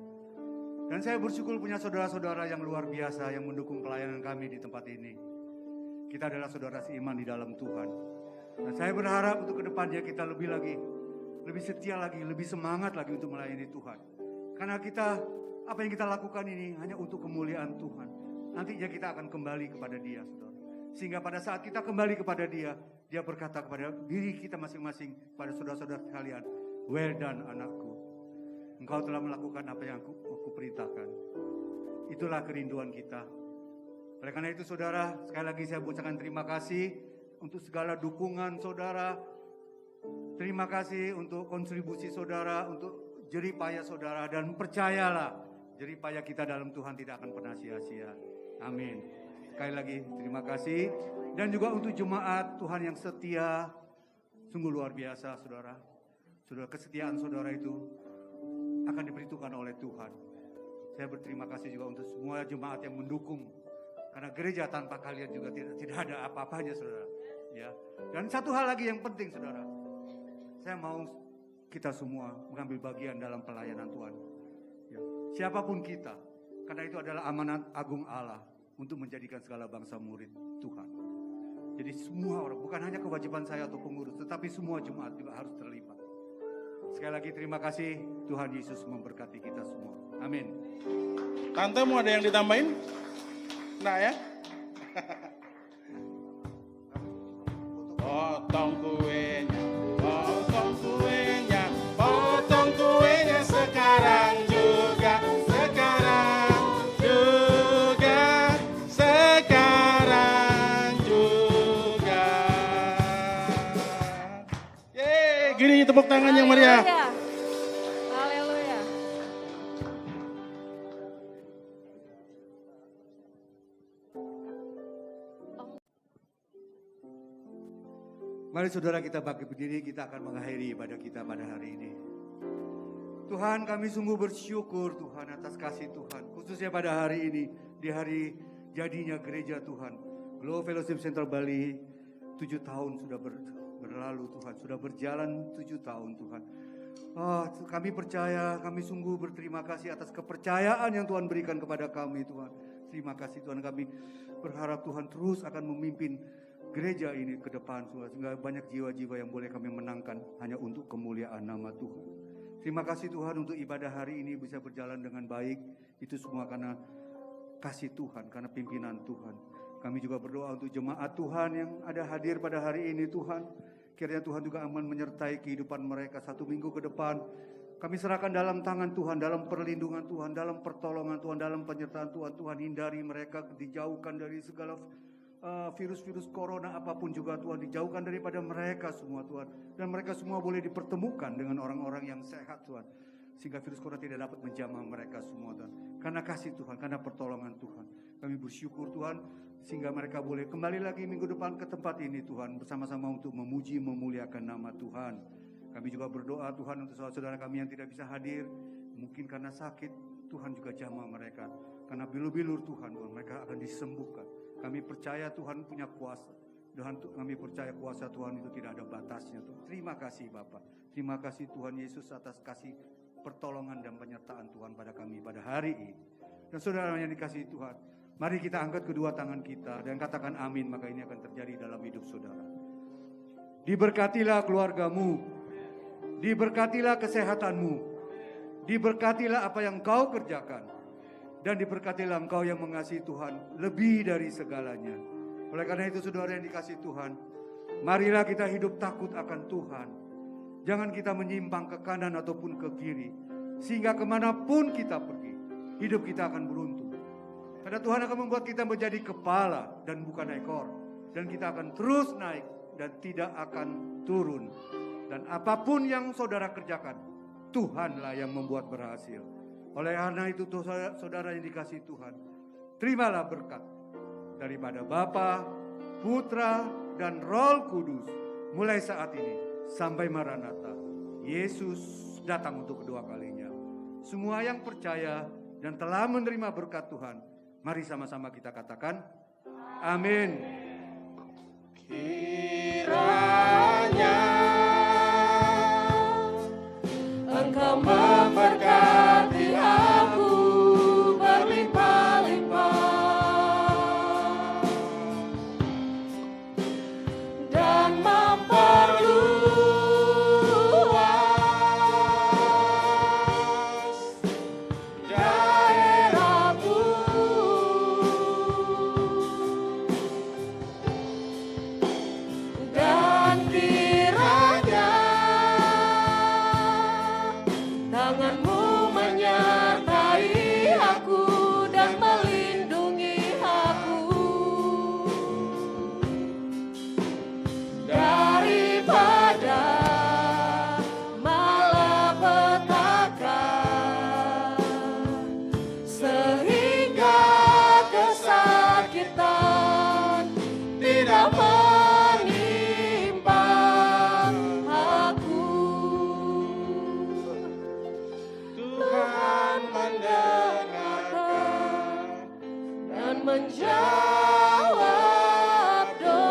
Dan saya bersyukur punya saudara-saudara yang luar biasa yang mendukung pelayanan kami di tempat ini. Kita adalah saudara seiman di dalam Tuhan. Dan saya berharap untuk kedepannya kita lebih setia lagi, lebih semangat lagi untuk melayani Tuhan. Karena apa yang kita lakukan ini hanya untuk kemuliaan Tuhan. Nantinya kita akan kembali kepada Dia, saudara. Sehingga pada saat kita kembali kepada Dia, Dia berkata kepada diri kita masing-masing, pada saudara-saudara sekalian, well done anakku, engkau telah melakukan apa yang aku perintahkan. Itulah kerinduan kita. Oleh karena itu saudara, sekali lagi saya ucapkan terima kasih untuk segala dukungan saudara. Terima kasih untuk kontribusi saudara, untuk jerih payah saudara, dan percayalah, jerih payah kita dalam Tuhan tidak akan pernah sia-sia. Amin. Sekali lagi terima kasih. Dan juga untuk jemaat Tuhan yang setia, sungguh luar biasa saudara. Saudara, kesetiaan saudara itu akan diperhitungkan oleh Tuhan. Saya berterima kasih juga untuk semua jemaat yang mendukung. Karena gereja tanpa kalian juga tidak ada apa-apanya saudara. Ya. Dan satu hal lagi yang penting saudara. Saya mau kita semua mengambil bagian dalam pelayanan Tuhan. Ya. Siapapun kita, karena itu adalah amanat agung Allah untuk menjadikan segala bangsa murid Tuhan. Jadi semua orang, bukan hanya kewajiban saya atau pengurus, tetapi semua jemaat juga harus terlibat. Sekali lagi terima kasih, Tuhan Yesus memberkati kita semua. Amin. Tante mau ada yang ditambahin? Nah ya. Potong kuenya, potong kuenya, potong kuenya sekarang juga, sekarang juga, sekarang juga. Yeay, gini tepuk tangan yang meriah. Haleluya. Mari saudara kita bangkit berdiri, kita akan mengakhiri ibadah kita pada hari ini. Tuhan, kami sungguh bersyukur Tuhan atas kasih Tuhan, khususnya pada hari ini, di hari jadinya gereja Tuhan. Glow Fellowship Central Bali 7 tahun sudah berlalu Tuhan, sudah berjalan 7 tahun Tuhan. Kami percaya, kami sungguh berterima kasih atas kepercayaan yang Tuhan berikan kepada kami Tuhan. Terima kasih Tuhan, kami berharap Tuhan terus akan memimpin gereja ini ke depan, sehingga banyak jiwa-jiwa yang boleh kami menangkan hanya untuk kemuliaan nama Tuhan. Terima kasih Tuhan untuk ibadah hari ini bisa berjalan dengan baik. Itu semua karena kasih Tuhan, karena pimpinan Tuhan. Kami juga berdoa untuk jemaat Tuhan yang ada hadir pada hari ini Tuhan. Kiranya Tuhan juga aman menyertai kehidupan mereka 1 minggu ke depan. Kami serahkan dalam tangan Tuhan, dalam perlindungan Tuhan, dalam pertolongan Tuhan, dalam penyertaan Tuhan. Tuhan hindari mereka, dijauhkan dari segala virus-virus corona apapun juga Tuhan, dijauhkan daripada mereka semua Tuhan. Dan mereka semua boleh dipertemukan dengan orang-orang yang sehat Tuhan. Sehingga virus corona tidak dapat menjamah mereka semua Tuhan. Karena kasih Tuhan, karena pertolongan Tuhan. Kami bersyukur Tuhan, sehingga mereka boleh kembali lagi minggu depan ke tempat ini Tuhan. Bersama-sama untuk memuji, memuliakan nama Tuhan. Kami juga berdoa Tuhan untuk saudara-saudara kami yang tidak bisa hadir. Mungkin karena sakit, Tuhan juga jamah mereka. Karena bilur-bilur Tuhan, mereka akan disembuhkan. Kami percaya Tuhan punya kuasa. Kami percaya kuasa Tuhan itu tidak ada batasnya. Terima kasih Bapak. Terima kasih Tuhan Yesus atas kasih pertolongan dan penyertaan Tuhan pada kami pada hari ini. Dan saudara yang dikasihi Tuhan, mari kita angkat kedua tangan kita dan katakan amin, maka ini akan terjadi dalam hidup saudara. Diberkatilah keluargamu, diberkatilah kesehatanmu, diberkatilah apa yang kau kerjakan, dan diberkatilah engkau yang mengasihi Tuhan lebih dari segalanya. Oleh karena itu saudara yang dikasihi Tuhan, marilah kita hidup takut akan Tuhan. Jangan kita menyimpang ke kanan ataupun ke kiri, sehingga kemanapun kita pergi, hidup kita akan beruntung. Karena Tuhan akan membuat kita menjadi kepala dan bukan ekor. Dan kita akan terus naik dan tidak akan turun. Dan apapun yang saudara kerjakan, Tuhanlah yang membuat berhasil. Oleh karena itu saudara yang dikasihi Tuhan, terimalah berkat daripada Bapa, Putra, dan Roh Kudus mulai saat ini sampai Maranatha. Yesus datang untuk kedua kalinya. Semua yang percaya dan telah menerima berkat Tuhan, mari sama-sama kita katakan amin. Kiranya Engkau memberkati aku berlimpah-limpah dan memperluas daerahku, dan kiranya tanganmu menyertai aku dan melindungi aku daripada malapetaka, sehingga kesakitan tidak menimpa aku. Tuhan mendengarkan dan menjawab doaku.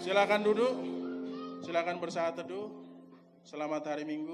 Silakan duduk, silakan bersaat teduh. Selamat hari Minggu.